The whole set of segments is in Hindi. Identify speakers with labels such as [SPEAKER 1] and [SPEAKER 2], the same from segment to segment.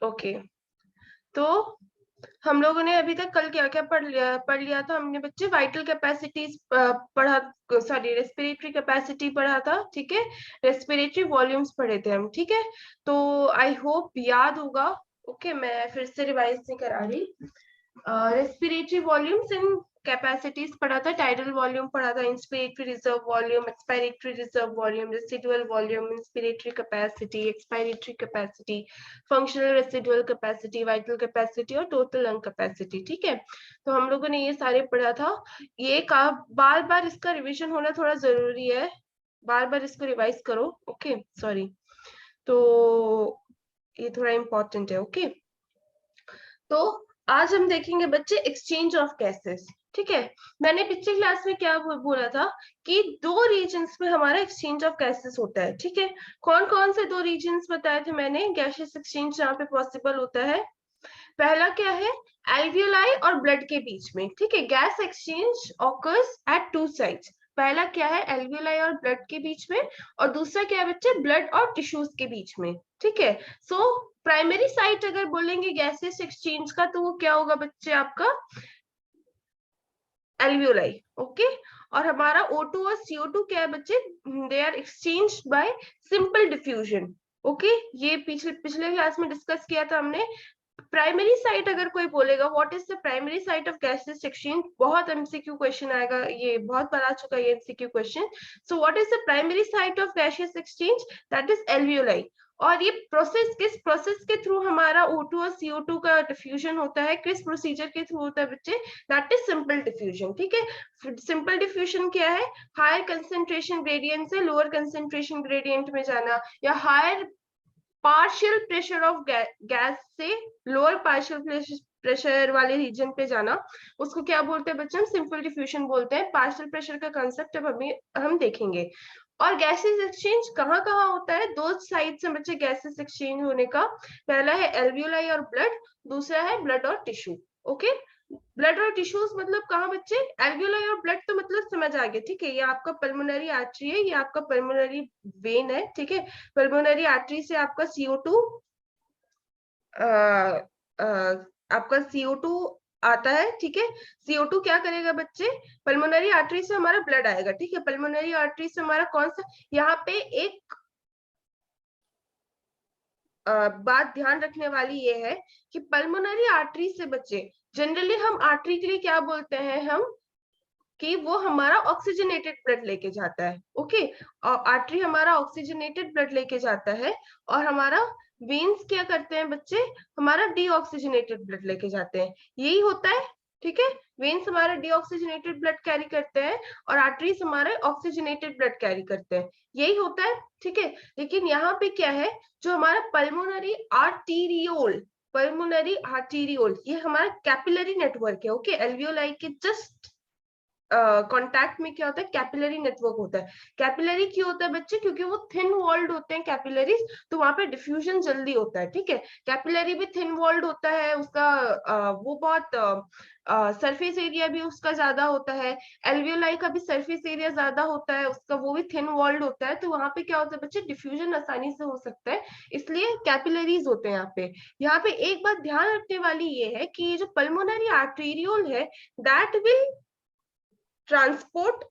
[SPEAKER 1] ओके, तो हम लोगों ने अभी तक कल क्या क्या पढ़ लिया था हमने बच्चे? वाइटल कैपेसिटीज पढ़ा, सॉरी रेस्पिरेटरी कैपेसिटी पढ़ा था, ठीक है। रेस्पिरेटरी वॉल्यूम्स पढ़े थे हम, ठीक है। तो आई होप याद होगा। ओके, मैं फिर से रिवाइज नहीं करा रही। रेस्पिरेटरी वॉल्यूम्स इन कैपेसिटीज पढ़ा था, टाइडल वॉल्यूम पढ़ा था, inspiratory reserve volume, expiratory reserve volume, residual volume, inspiratory capacity, expiratory capacity, functional residual capacity, vital capacity और टोटल लंग कैपेसिटी, ठीक है। तो हम लोगों ने ये सारे पढ़ा था। ये का बार बार इसका रिवीजन होना थोड़ा जरूरी है, बार बार इसको रिवाइज करो। Okay, sorry. तो ये थोड़ा इम्पोर्टेंट है। ओके, तो आज हम देखेंगे बच्चे एक्सचेंज ऑफ गैसेस, ठीक है। मैंने पिछली क्लास में क्या बोला था कि दो रीजन्स में हमारा एक्सचेंज ऑफ गैसेस होता है, ठीक है। कौन कौन से दो रीजन्स बताए थे मैंने गैसेस एक्सचेंज जहाँ पे पॉसिबल होता है? पहला क्या है? एल्वियोलाई और ब्लड के बीच में, ठीक है। Gas exchange occurs eight two sides. पहला क्या है? एल्वियोलाई और ब्लड के बीच में। और दूसरा क्या है बच्चे? ब्लड और टिश्यूज के बीच में, ठीक है। सो प्राइमरी साइट अगर बोलेंगे गैसेस एक्सचेंज का तो वो क्या होगा बच्चे आपका? Alveoli, okay. और हमारा O2 और CO2 क्या है बच्चे? They are exchange by simple diffusion, okay. ये पिछले पिछले क्लास में डिस्कस किया था हमने। प्राइमरी साइट अगर कोई बोलेगा what is the primary site of gases exchange, बहुत एमसीक्यू क्वेश्चन आएगा, ये बहुत बार आ चुका है ये MCQ question. So what is the primary site of gases exchange? That is alveoli. और ये प्रोसेस किस प्रोसेस के थ्रू हमारा O2 और CO2 का डिफ्यूजन होता है? किस प्रोसीजर के थ्रू होता है बच्चे? दैट इज सिंपल डिफ्यूजन, ठीक है। सिंपल डिफ्यूजन क्या है? हायर कंसेंट्रेशन ग्रेडियंट से लोअर कंसेंट्रेशन ग्रेडियंट में जाना, या higher partial pressure of gas से लोअर पार्शियल प्रेशर वाले रीजन पे जाना, उसको क्या बोलते हैं बच्चे? हम सिंपल डिफ्यूजन बोलते हैं। पार्शियल प्रेशर का कंसेप्ट अब अभी हम देखेंगे। और गैसेस एक्सचेंज कहाँ कहाँ होता है? दो साइड से बच्चे गैसेस एक्सचेंज होने का। पहला है एल्वियोलाई और ब्लड, दूसरा है ब्लड और टिश्यू, ओके। ब्लड और टिश्यूज मतलब कहाँ बच्चे? एल्वियोलाई और ब्लड तो मतलब समझ आ गया, ठीक है। ये आपका पल्मोनरी आर्टरी है, ये आपका पल्मोनरी वेन है, ठीक है। पल्मोनरी आर्टरी से आपका CO2 आपका CO2 आता है, ठीक है। CO2 क्या करेगा बच्चे? पल्मोनरी आर्टरी से हमारा ब्लड आएगा, ठीक है। पल्मोनरी आर्टरी से हमारा कौन सा, यहाँ पे एक बात ध्यान रखने वाली ये है कि पल्मोनरी आर्टरी से बच्चे, जनरली हम आर्टरी के लिए क्या बोलते हैं हम? कि वो हमारा ऑक्सीजनेटेड ब्लड लेके जाता है, ओके। आर्टरी हमारा ऑक्सीजनेटेड ब्लड लेके जाता है, और हमारा वेन्स क्या करते हैं बच्चे? हमारा डीऑक्सीजनेटेड ब्लड लेके जाते हैं, यही होता है, ठीक है। वेन्स हमारा डीऑक्सीजनेटेड ब्लड कैरी करते हैं, और आर्टरीज हमारे ऑक्सीजनेटेड ब्लड कैरी करते हैं, यही होता है, ठीक है। लेकिन यहाँ पे क्या है? जो हमारा पल्मोनरी आर्टीरियोल, पल्मोनरी आर्टीरियोल, ये हमारा कैपिलरी नेटवर्क है, ओके। एल्वियोलाई के जस्ट कॉन्टैक्ट में क्या होता है? कैपिलरी नेटवर्क होता है। कैपिलरी क्यों होता है बच्चे? क्योंकि वो थिन वॉल्ड होते हैं कैपिलरीज, तो वहां पे डिफ्यूजन जल्दी होता है, ठीक है। कैपिलरी भी थिन वॉल्ड होता है, उसका वो बहुत सरफेस एरिया भी उसका ज्यादा होता है। एल्वियोलाई का भी सरफेस एरिया ज्यादा होता है उसका, वो भी थिन वॉल्ड होता है, तो वहां पे क्या होता है बच्चे? डिफ्यूजन आसानी से हो सकता है, इसलिए कैपिलरीज होते हैं यहाँ पे। यहाँ पे एक बात ध्यान रखने वाली ये है कि ये जो पल्मोनरी आर्टेरियोल है, that will transport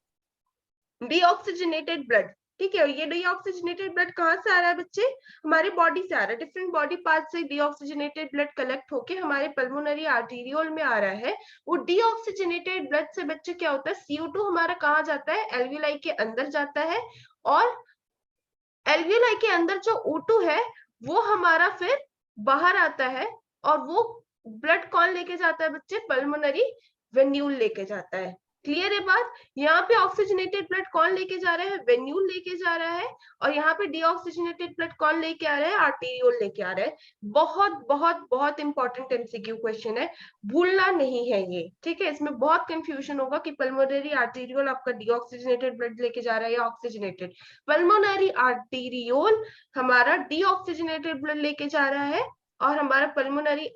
[SPEAKER 1] deoxygenated blood, ठीक है। ये डीऑक्सीजनेटेड ब्लड कहाँ से आ रहा है बच्चे? हमारे बॉडी से आ रहा है। डिफरेंट बॉडी पार्ट से डीऑक्सीजनेटेड ब्लड कलेक्ट होके हमारे पल्मोनरी आर्टेरियोल में आ रहा है। वो डीऑक्सीजनेटेड ब्लड से बच्चे क्या होता है? CO2 हमारा कहाँ जाता है? एल्वियोलाई के अंदर जाता है, और एल्वियोलाई के अंदर जो O2 है वो हमारा फिर बाहर आता है, और वो ब्लड कौन लेके जाता है बच्चे? पल्मोनरी वेन्यूल लेके जाता है। क्लियर है बात? यहाँ पे ऑक्सीजनेटेड ब्लड कौन लेके जा रहा है? वेन्यूल लेके जा रहा है। और यहाँ पे डीऑक्सीजनेटेड ब्लड कौन लेके आ रहा है? आर्टेरियोल लेके आ रहा है। बहुत बहुत बहुत इंपॉर्टेंट एमसीक्यू क्वेश्चन है, भूलना नहीं है ये, ठीक है। इसमें बहुत कंफ्यूजन होगा कि पल्मोनरी आर्टेरियोल आपका डीऑक्सीजनेटेड ब्लड लेके जा रहा है या ऑक्सीजनेटेड। पल्मोनरी आर्टेरियोल हमारा डीऑक्सीजनेटेड ब्लड लेके जा रहा है, और हमारा पल्मोनरी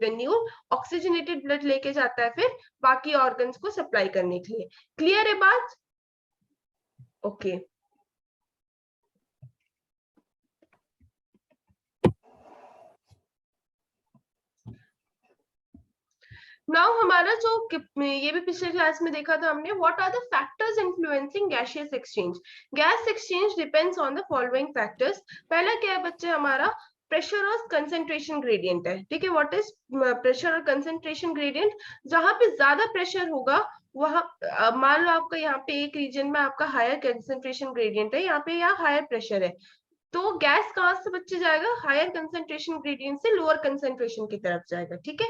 [SPEAKER 1] वेन्यूल ऑक्सीजनेटेड ब्लड लेके जाता है फिर बाकी ऑर्गन्स को सप्लाई करने के लिए। क्लियर है बात? ओके, नाउ हमारा जो ये भी पिछले क्लास में देखा था हमने, what are the factors influencing gaseous exchange. Gas exchange depends on the following factors. पहला क्या है बच्चे हमारा, प्रेशर और कंसेंट्रेशन ग्रेडियंट है, ठीक है। व्हाट इज प्रेशर और कंसेंट्रेशन ग्रेडियंट? जहां पे ज्यादा प्रेशर होगा वहां, मान लो आपका यहाँ पे एक रीजन में आपका हायर कंसेंट्रेशन ग्रेडियंट है, यहाँ पे यहाँ हायर प्रेशर है, तो गैस कहाँ से बच्चे जाएगा, हायर कंसेंट्रेशन ग्रेडियंट से लोअर कंसेंट्रेशन की तरफ जाएगा, ठीक है।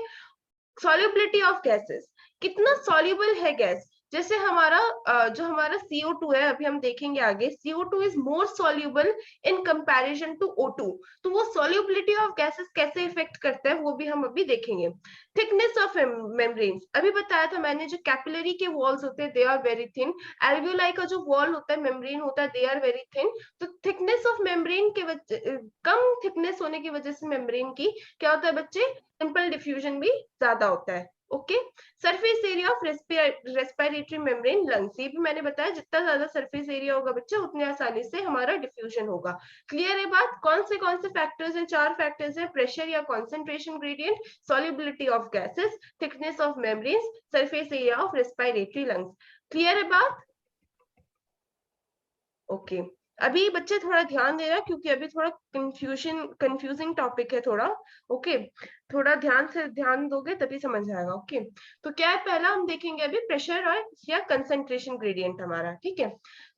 [SPEAKER 1] सॉल्युबिलिटी ऑफ गैसेस, कितना सॉल्युबल है गैस। जैसे हमारा जो हमारा CO2 है, अभी हम देखेंगे आगे, CO2 is more soluble in comparison to O2। तो वो सॉल्युबिलिटी ऑफ गैसेस कैसे इफेक्ट करता है वो भी हम अभी देखेंगे। थिकनेस ऑफ मेम्ब्रेन्स, अभी बताया था मैंने, जो कैपिलरी के वॉल्स होते हैं they are very thin. Alveoli का जो वॉल होता है, मेम्ब्रेन होता है, दे आर वेरी थिन। तो थिकनेस ऑफ मेम्ब्रेन के वजह, कम थिकनेस होने की वजह से मेम्ब्रेन की क्या होता है बच्चे, सिंपल डिफ्यूजन भी ज्यादा होता है। Okay. Surface area of respiratory membrane lungs, ये भी मैंने बताया, जितना ज्यादा सरफेस एरिया होगा बच्चे उतने आसानी से हमारा डिफ्यूजन होगा। क्लियर है बात? कौन से फैक्टर्स हैं, 4 फैक्टर्स हैं, प्रेशर या concentration gradient, solubility of gases, thickness of membranes, surface area of respiratory lungs. Clear है बात? ओके। अभी बच्चे थोड़ा ध्यान दे रहा है क्योंकि अभी थोड़ा कंफ्यूजिंग टॉपिक है थोड़ा। ओके। थोड़ा ध्यान से ध्यान दोगे तभी समझ आएगा। ओके। तो क्या है, पहला हम देखेंगे अभी प्रेशर और या कंसंट्रेशन ग्रेडियंट हमारा, ठीक है।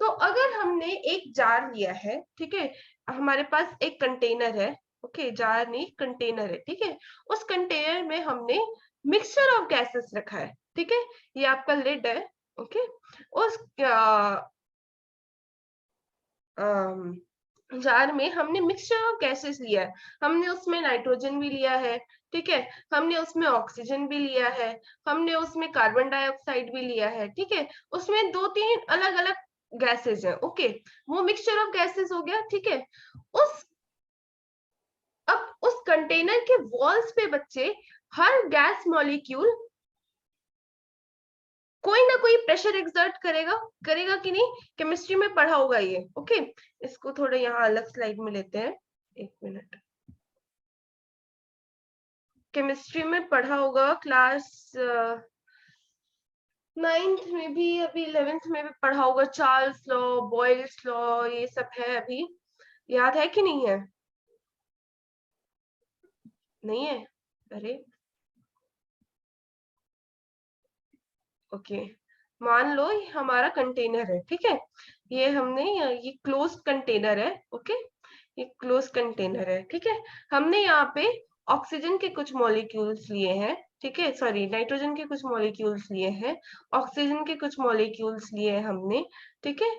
[SPEAKER 1] तो अगर हमने एक जार लिया है, ठीक है, हमारे पास एक कंटेनर है, ओके, जार नहीं कंटेनर है, ठीक है। उस कंटेनर में हमने मिक्सचर ऑफ गैसेस रखा है, ठीक है, ये आपका लिड है, ओके। उस जार में हमने मिक्सचर ऑफ गैसेस लिया है, हमने उसमें नाइट्रोजन भी लिया है, ठीक है, हमने उसमें ऑक्सीजन भी लिया है, हमने उसमें कार्बन डाइऑक्साइड भी लिया है, ठीक है, उसमें 2-3 अलग अलग गैसेस हैं, ओके। वो मिक्सचर ऑफ गैसेस हो गया, ठीक है। उस अब उस कंटेनर के वॉल्स पे बच्चे हर गैस मॉलिक्यूल कोई ना कोई प्रेशर एक्सर्ट करेगा, करेगा कि नहीं? केमिस्ट्री में पढ़ा होगा ये, ओके। इसको थोड़ा यहाँ अलग स्लाइड में लेते हैं, एक मिनट। केमिस्ट्री में पढ़ा होगा क्लास 9th में भी, अभी 11th में भी पढ़ा होगा, चार्ल्स लॉ, बॉयल्स लॉ, ये सब है अभी। याद है कि नहीं है? नहीं है? अरे, ओके। मान लो ये हमारा कंटेनर है, ठीक है, ये हमने ये क्लोज कंटेनर है, ओके, ये क्लोज कंटेनर है, ठीक है। हमने यहाँ पे ऑक्सीजन के कुछ मॉलिक्यूल्स लिए हैं, ठीक है, सॉरी, नाइट्रोजन के कुछ मॉलिक्यूल्स लिए हैं, ऑक्सीजन के कुछ मॉलिक्यूल्स लिए हैं हमने, ठीक है,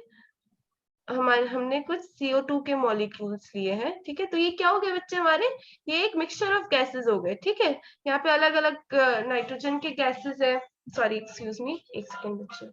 [SPEAKER 1] हमारे हमने कुछ CO2 के मॉलिक्यूल्स लिए हैं, ठीक है। तो ये क्या हो गए बच्चे हमारे, ये एक मिक्सचर ऑफ गैसेस हो गए, ठीक है। यहाँ पे अलग अलग नाइट्रोजन के गैसेस है, सॉरी एक्सक्यूज मी, एक सेकंड बच्चे।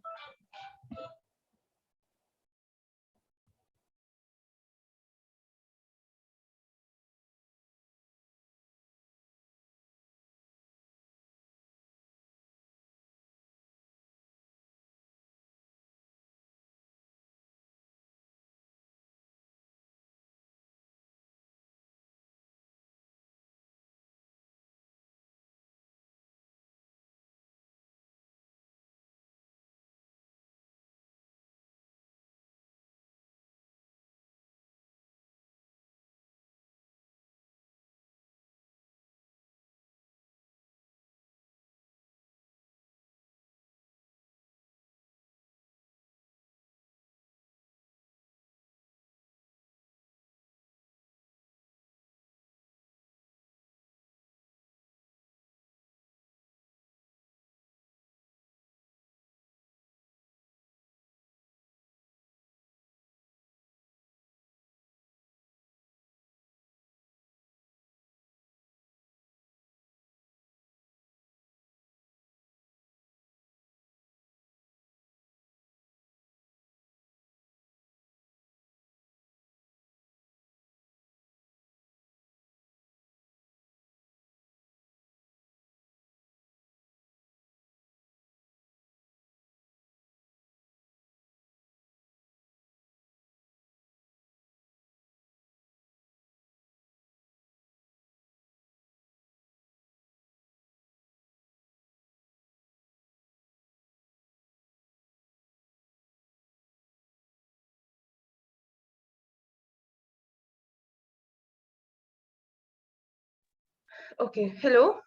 [SPEAKER 1] ओके, हेलो,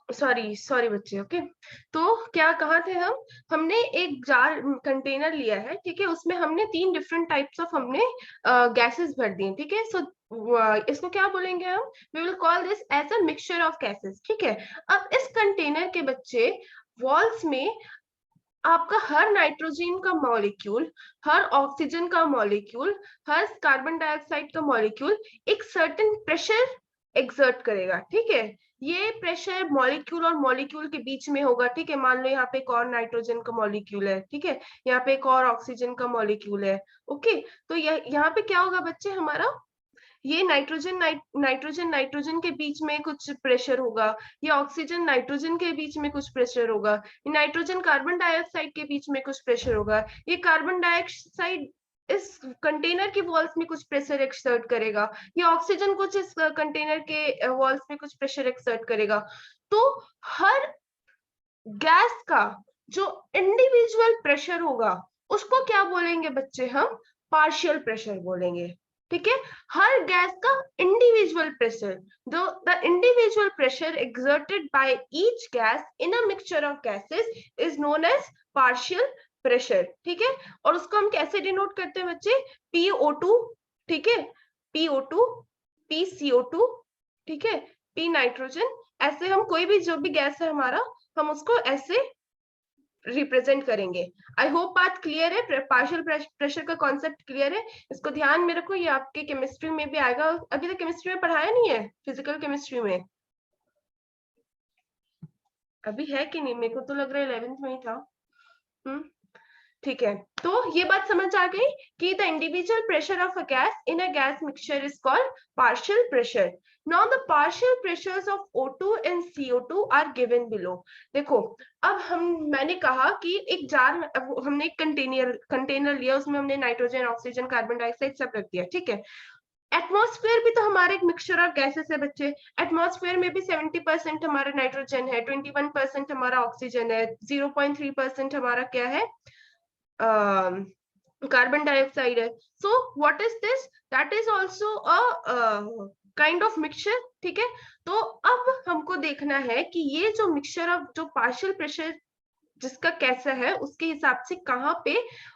[SPEAKER 1] सॉरी सॉरी बच्चे। ओके, तो क्या कहा थे हम? हमने एक जार कंटेनर लिया है, ठीक है, उसमें हमने 3 डिफरेंट टाइप्स ऑफ हमने गैसेस भर दिए, ठीक है। सो इसको क्या बोलेंगे हम? We will call this as a mixture of gases, ठीक है। अब इस कंटेनर के बच्चे वॉल्स में आपका हर नाइट्रोजन का मॉलिक्यूल, हर ऑक्सीजन का मॉलिक्यूल, हर कार्बन डाइऑक्साइड का मॉलिक्यूल एक सर्टेन प्रेशर एक्सर्ट करेगा, ठीक है। ये प्रेशर मॉलिक्यूल और मॉलिक्यूल के बीच में होगा, ठीक है। मान लो यहाँ पे एक और नाइट्रोजन का मॉलिक्यूल है, ठीक है, यहाँ पे एक और ऑक्सीजन का मॉलिक्यूल है। ओके, तो यहाँ पे क्या होगा बच्चे, हमारा ये नाइट्रोजन नाइट्रोजन के बीच में कुछ प्रेशर होगा, ये ऑक्सीजन नाइट्रोजन के बीच में कुछ प्रेशर होगा, ये नाइट्रोजन कार्बन डाइऑक्साइड के बीच में कुछ प्रेशर होगा, ये कार्बन डाइऑक्साइड इस कंटेनर की वॉल्स में कुछ प्रेशर एक्सर्ट करेगा, ये ऑक्सीजन कुछ इस कंटेनर के वॉल्स में कुछ प्रेशर एक्सर्ट करेगा। तो हर गैस का जो इंडिविजुअल प्रेशर होगा उसको क्या बोलेंगे बच्चे, हम पार्शियल प्रेशर बोलेंगे, ठीक है। हर गैस का individual pressure, the individual pressure exerted by each gas in a mixture of gases is known as partial pressure, ठीक है। और उसको हम कैसे डिनोट करते हैं बच्चे? PO2, ठीक है, PO2, PCO2, ठीक है, P नाइट्रोजन, ऐसे हम कोई भी जो भी गैस है हमारा, हम उसको ऐसे रिप्रेजेंट करेंगे। आई होप बात क्लियर है, पार्शियल प्रेशर का कॉन्सेप्ट क्लियर है। इसको ध्यान में रखो, ये आपके केमिस्ट्री में भी आएगा। अभी तक केमिस्ट्री में पढ़ाया नहीं है, फिजिकल केमिस्ट्री में अभी है कि नहीं? मेरे को तो लग रहा है 11th में ही था। ठीक है, तो ये बात समझ आ गई कि the individual pressure of a gas in a gas mixture is called partial pressure. Now the partial pressures of O2 and CO2 are given below. देखो, अब मैंने कहा कि एक जार, हमने एक कंटेनर लिया, उसमें हमने नाइट्रोजन, ऑक्सीजन, कार्बन डाइऑक्साइड सब रख दिया, ठीक है। एटमॉस्फेयर भी तो हमारा एक मिक्सचर ऑफ गैसेस है बच्चे। एटमॉस्फेयर में भी 70% हमारा नाइट्रोजन है, 21% हमारा ऑक्सीजन है, 0.3% हमारा क्या है, कार्बन डाइऑक्साइड है। So what is this? That is also a kind of mixture, ठीक है। तो अब हमको देखना है कि ये जो मिक्सचर ऑफ जो पार्शियल प्रेशर जिसका कैसा है, उसके हिसाब से कहाँ पे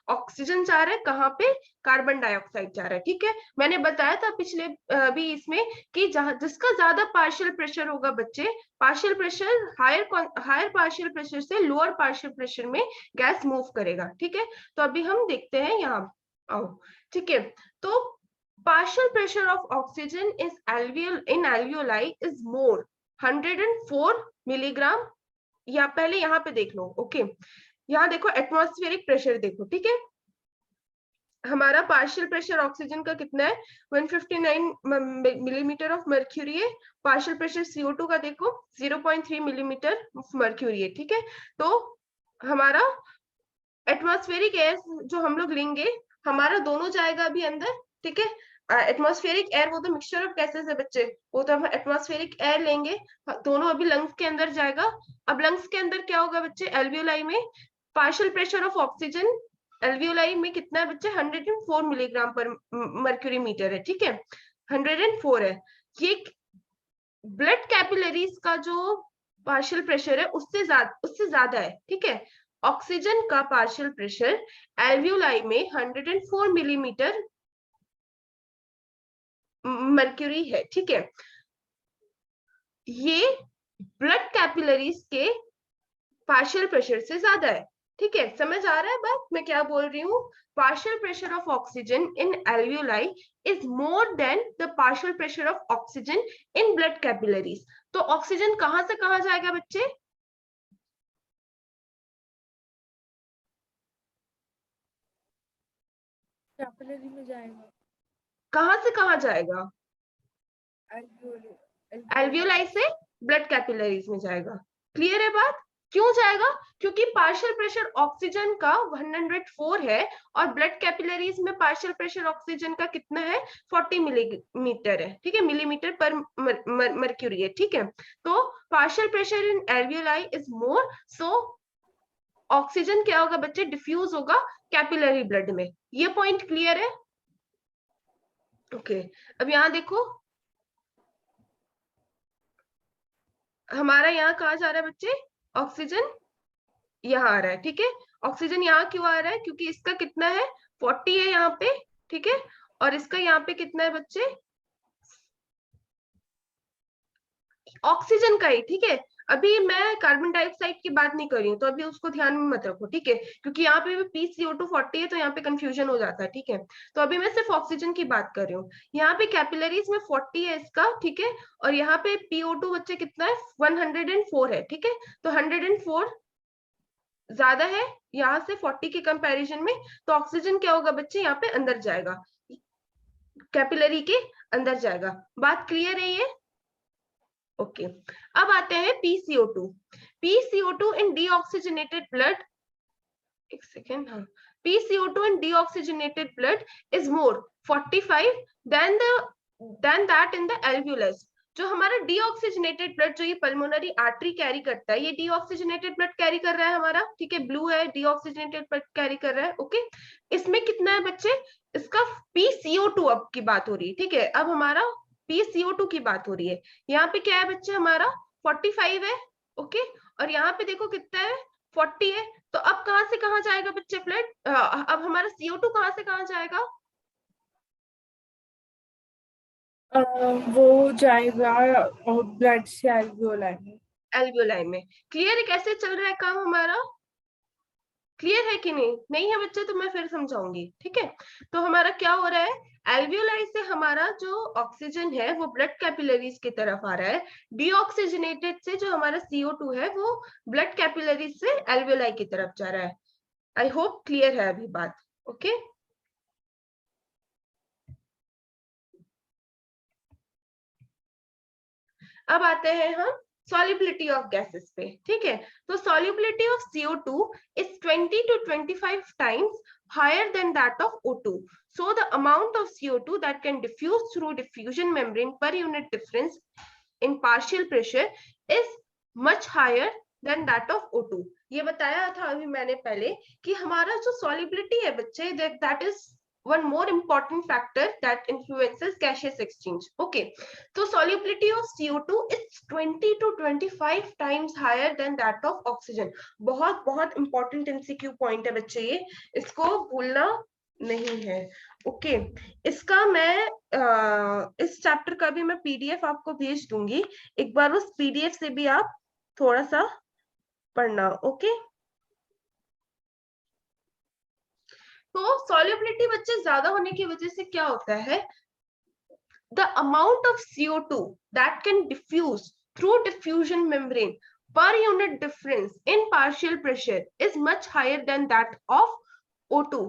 [SPEAKER 1] ऑक्सीजन जा रहा है, कहाँ पे कार्बन डाइऑक्साइड जा रहा है, ठीक है। मैंने बताया था पिछले भी इसमें कि जहां जिसका ज्यादा पार्शियल प्रेशर होगा बच्चे, partial pressure higher partial pressure से लोअर पार्शियल प्रेशर में गैस मूव करेगा, ठीक है। तो अभी हम देखते हैं यहाँ, आओ, ठीक है। तो partial pressure of oxygen is in alveoli is more 104 milligram, या पहले यहाँ पे देख लो। ओके, यहाँ देखो एटमॉस्फेरिक प्रेशर देखो, ठीक है। हमारा पार्शियल प्रेशर ऑक्सीजन का कितना है? 159 मिलीमीटर ऑफ मर्क्यूरी है। पार्शियल प्रेशर CO2 का देखो 0.3 मिलीमीटर ऑफ मर्क्यूरी है, ठीक है। तो हमारा एटमॉस्फेरिक एयर जो हम लोग लेंगे, हमारा दोनों जाएगा अभी अंदर, ठीक है। एटमॉस्फेरिक एयर वो तो मिक्सचर ऑफ गैसेस है बच्चे, वो तो हम एटमॉस्फेरिक एयर लेंगे, दोनों अभी लंग्स के अंदर जाएगा। अब लंग्स के अंदर क्या होगा बच्चे? एल्वियोलाई में partial pressure of oxygen alveoli में कितना है बच्चे? 104 मिलीग्राम पर मर्क्यूरी मीटर है, ठीक है, 104 है। ये ब्लड कैपिलरीज का जो पार्शियल प्रेशर है उससे ज्यादा है, ठीक है। ऑक्सीजन का पार्शियल प्रेशर एल्वियोलाई में 104 मिलीमीटर मर्क्यूरी है, ठीक है। ये ब्लड कैपिलरीज के पार्शियल प्रेशर से ज्यादा है, ठीक है। समझ आ रहा है बात मैं क्या बोल रही हूँ? Partial pressure of oxygen in alveoli is more than the partial pressure of oxygen in blood capillaries. तो ऑक्सीजन कहां से कहां जाएगा बच्चे?
[SPEAKER 2] कैपिलरी में जाएगा।
[SPEAKER 1] कहां से कहां जाएगा? एल्वियोलाई से ब्लड कैपिलरीज में जाएगा। क्लियर है बात? क्यों जाएगा? क्योंकि पार्शियल प्रेशर ऑक्सीजन का 104 है और ब्लड कैपिलरीज में पार्शियल प्रेशर ऑक्सीजन का कितना है? 40 मिलीमीटर है, ठीक है, मिलीमीटर पर मर्क्यूरी है, ठीक है। तो partial pressure in alveoli is more, so oxygen क्या होगा बच्चे? डिफ्यूज होगा कैपिलरी ब्लड में। ये पॉइंट क्लियर है? ओके, अब यहां देखो, हमारा यहाँ कहाँ जा रहा है बच्चे, ऑक्सीजन यहाँ आ रहा है, ठीक है। ऑक्सीजन यहाँ क्यों आ रहा है, क्योंकि इसका कितना है 40 है यहाँ पे, ठीक है। और इसका यहाँ पे कितना है बच्चे, ऑक्सीजन का ही, ठीक है। अभी मैं कार्बन डाइऑक्साइड की बात नहीं कर रही हूँ, तो अभी उसको ध्यान में मत रखो, ठीक है, क्योंकि यहाँ पे भी PCO2 40 है, तो यहाँ पे कंफ्यूजन हो जाता है, ठीक है। तो अभी मैं सिर्फ ऑक्सीजन की बात कर रही हूँ। यहाँ पे कैपिलरीज में 40 है इसका, ठीक है। और यहाँ पे PO2 बच्चे कितना है, 104 है, ठीक है। तो 104 ज्यादा है यहाँ से 40 के कंपैरिजन में, तो ऑक्सीजन क्या होगा बच्चे, यहाँ पे अंदर जाएगा, कैपिलरी के अंदर जाएगा। बात क्लियर है ये, ओके। अब आते हैं PCO2। PCO2 in deoxygenated blood, एक सेकेंड, हाँ, PCO2 in deoxygenated blood is more 45 than that in the alveolus. जो हमारा डीऑक्सीजनेटेड ब्लड, जो ये पल्मोनरी आर्टरी कैरी करता है, ये डीऑक्सीजनेटेड ब्लड कैरी कर रहा है हमारा, ठीक है, ब्लू है, डीऑक्सीजनेटेड ब्लड कैरी कर रहा है, ओके। इसमें कितना है बच्चे, इसका PCO2 अब की बात हो रही है, ठीक है। अब हमारा PCO2 की बात हो रही है। यहाँ पे क्या है बच्चे, हमारा 45 है, ओके। और यहाँ पे देखो कितना है, 40 है। तो अब कहाँ से कहाँ जाएगा बच्चे ब्लड, अब हमारा CO2 कहाँ से कहाँ जाएगा,
[SPEAKER 2] वो जाएगा ब्लड से एल्वियोलाई में।
[SPEAKER 1] एल्वियोलाई में। क्लियर है कैसे चल रहा है काम हमारा, क्लियर है कि नहीं, नहीं है बच्चे तो मैं फिर समझाऊंगी, ठीक है। तो हमारा क्या हो रहा है, एल्वियोलाई से हमारा जो ऑक्सीजन है वो ब्लड कैपिलरीज की तरफ आ रहा है, डीऑक्सीजनेटेड से जो हमारा CO2 है वो ब्लड कैपिलरीज से एल्वियोलाई की तरफ जा रहा है। आई होप क्लियर है अभी बात, ओके। अब आते हैं हम solubility ऑफ गैसेस पे, ठीक है। तो solubility of CO2 is 20 to 25 times higher than that of O2. So the amount of CO2 that can diffuse through diffusion membrane per unit difference in partial pressure is much higher than that of O2. ये बताया था अभी मैंने पहले कि हमारा जो solubility है बच्चे, that is one more important factor that influences gaseous exchange, okay. So solubility of CO2 is 20 to 25 times higher than that of oxygen. बहुत बहुत important MCQ point है बच्चे ये, इसको भूलना नहीं है, ओके। इसका मैं इस चैप्टर का भी मैं PDF आपको भेज दूंगी, एक बार उस PDF से भी आप थोड़ा सा पढ़ना, ओके। तो solubility बच्चे ज्यादा होने की वजह से क्या होता है, the amount of CO2 that can diffuse through diffusion membrane per unit difference in partial pressure is much higher than that of O2.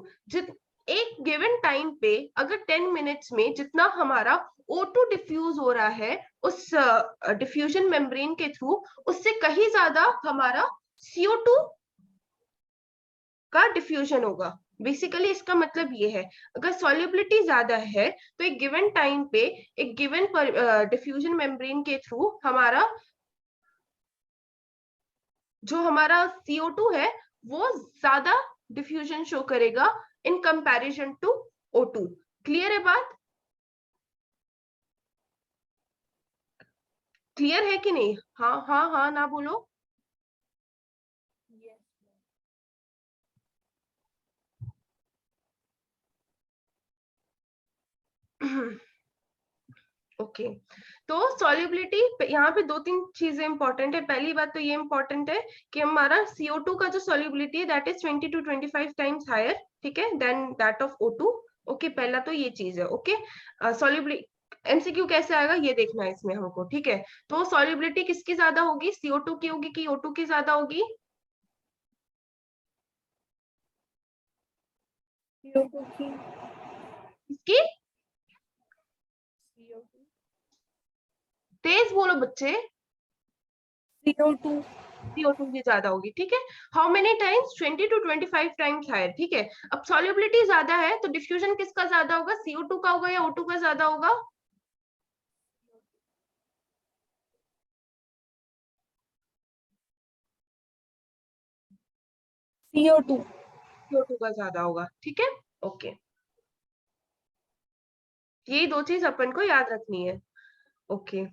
[SPEAKER 1] एक गिवन टाइम पे अगर 10 मिनट्स में जितना हमारा O2 डिफ्यूज हो रहा है उस डिफ्यूजन मेम्ब्रेन के थ्रू, उससे कहीं ज्यादा हमारा CO2 का डिफ्यूजन होगा। बेसिकली इसका मतलब ये है, अगर सॉल्युबिलिटी ज्यादा है तो एक गिवन टाइम पे एक गिवन डिफ्यूजन मेम्ब्रेन के थ्रू हमारा जो हमारा CO2 है वो ज्यादा डिफ्यूजन शो करेगा इन कंपैरिजन टू O2। क्लियर है बात, क्लियर है कि नहीं, हाँ हाँ हाँ ना बोलो। ओके तो सॉल्युबिलिटी यहाँ पे दो तीन चीजें इंपॉर्टेंट है। पहली बात तो ये इंपॉर्टेंट है कि हमारा CO2 का जो सॉल्युबिलिटी है that is 20 to 25 times higher, ठीक है, then that of O2, okay. पहला तो ये चीज है, ओके। सॉल्युबिलिटी MCQ कैसे आएगा ये देखना है इसमें हमको, ठीक है। तो सॉल्युबिलिटी किसकी ज्यादा होगी, CO2 की होगी कि O2 की ज्यादा होगी,
[SPEAKER 2] CO2 की।
[SPEAKER 1] इसकी, तेज बोलो बच्चे,
[SPEAKER 2] CO2।
[SPEAKER 1] CO2 की ज्यादा होगी, ठीक है। How many times, 20 to 25 times higher, ठीक है। अब सॉल्युबिलिटी ज्यादा है तो डिफ्यूजन किसका ज्यादा होगा, CO2 का होगा या O2 का ज्यादा होगा,
[SPEAKER 2] CO2।
[SPEAKER 1] CO2 का ज्यादा होगा, ठीक है, ओके। ये दो चीज अपन को याद रखनी है, okay.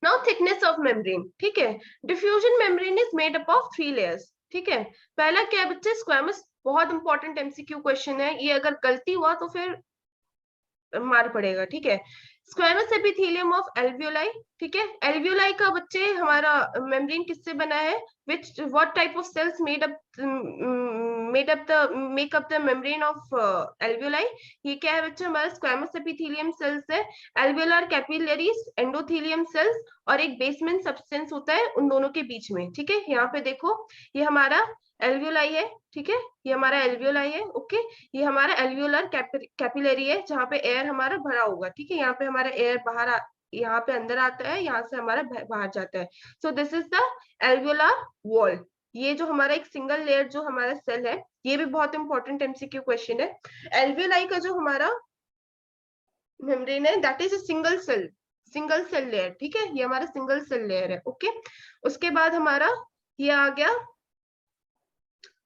[SPEAKER 1] Now thickness of membrane, ठीक है। Diffusion membrane is made up of 3 layers, ठीक है। पहला क्या है बच्चे, स्क्वैमस, बहुत इंपॉर्टेंट एमसीक्यू क्वेश्चन है ये, अगर गलती हुआ तो फिर मार पड़ेगा, ठीक है। स्क्वैमस एपिथेलियम ऑफ एल्वियोलाई, ठीक है। एल्वियोलाई का बच्चे हमारा मेम्ब्रेन किससे बना है, which what type of cells make up the membrane of alveoli, ये क्या है बच्चे, हमारा स्क्वैमस एपिथेलियम सेल्स है, एल्वियोलर कैपिलरीज, एंडोथेलियम सेल्स, और एक बेसमेंट सब्सटेंस होता है उन दोनों के बीच में, ठीक है। यहाँ पे देखो ये हमारा एल्वियोलाई है, ठीक है, ये हमारा एल्वियोलाई है, ओके। ये हमारा एल्वियोलर कैपिलरी है जहाँ पे एयर हमारा भरा होगा, ठीक है। यहाँ पे हमारा एयर यहाँ पे अंदर आता है, यहाँ से हमारा बाहर जाता है। So this is the alveolar wall. ये जो हमारा एक सिंगल लेयर जो हमारा सेल है, ये भी बहुत इंपॉर्टेंट एमसीक्यू क्वेश्चन है। एल्वियोलाई का जो हमारा मेम्ब्रेन है that is a single cell layer, ठीक है। ये हमारा सिंगल सेल लेयर है, ओके। उसके बाद हमारा ये आ गया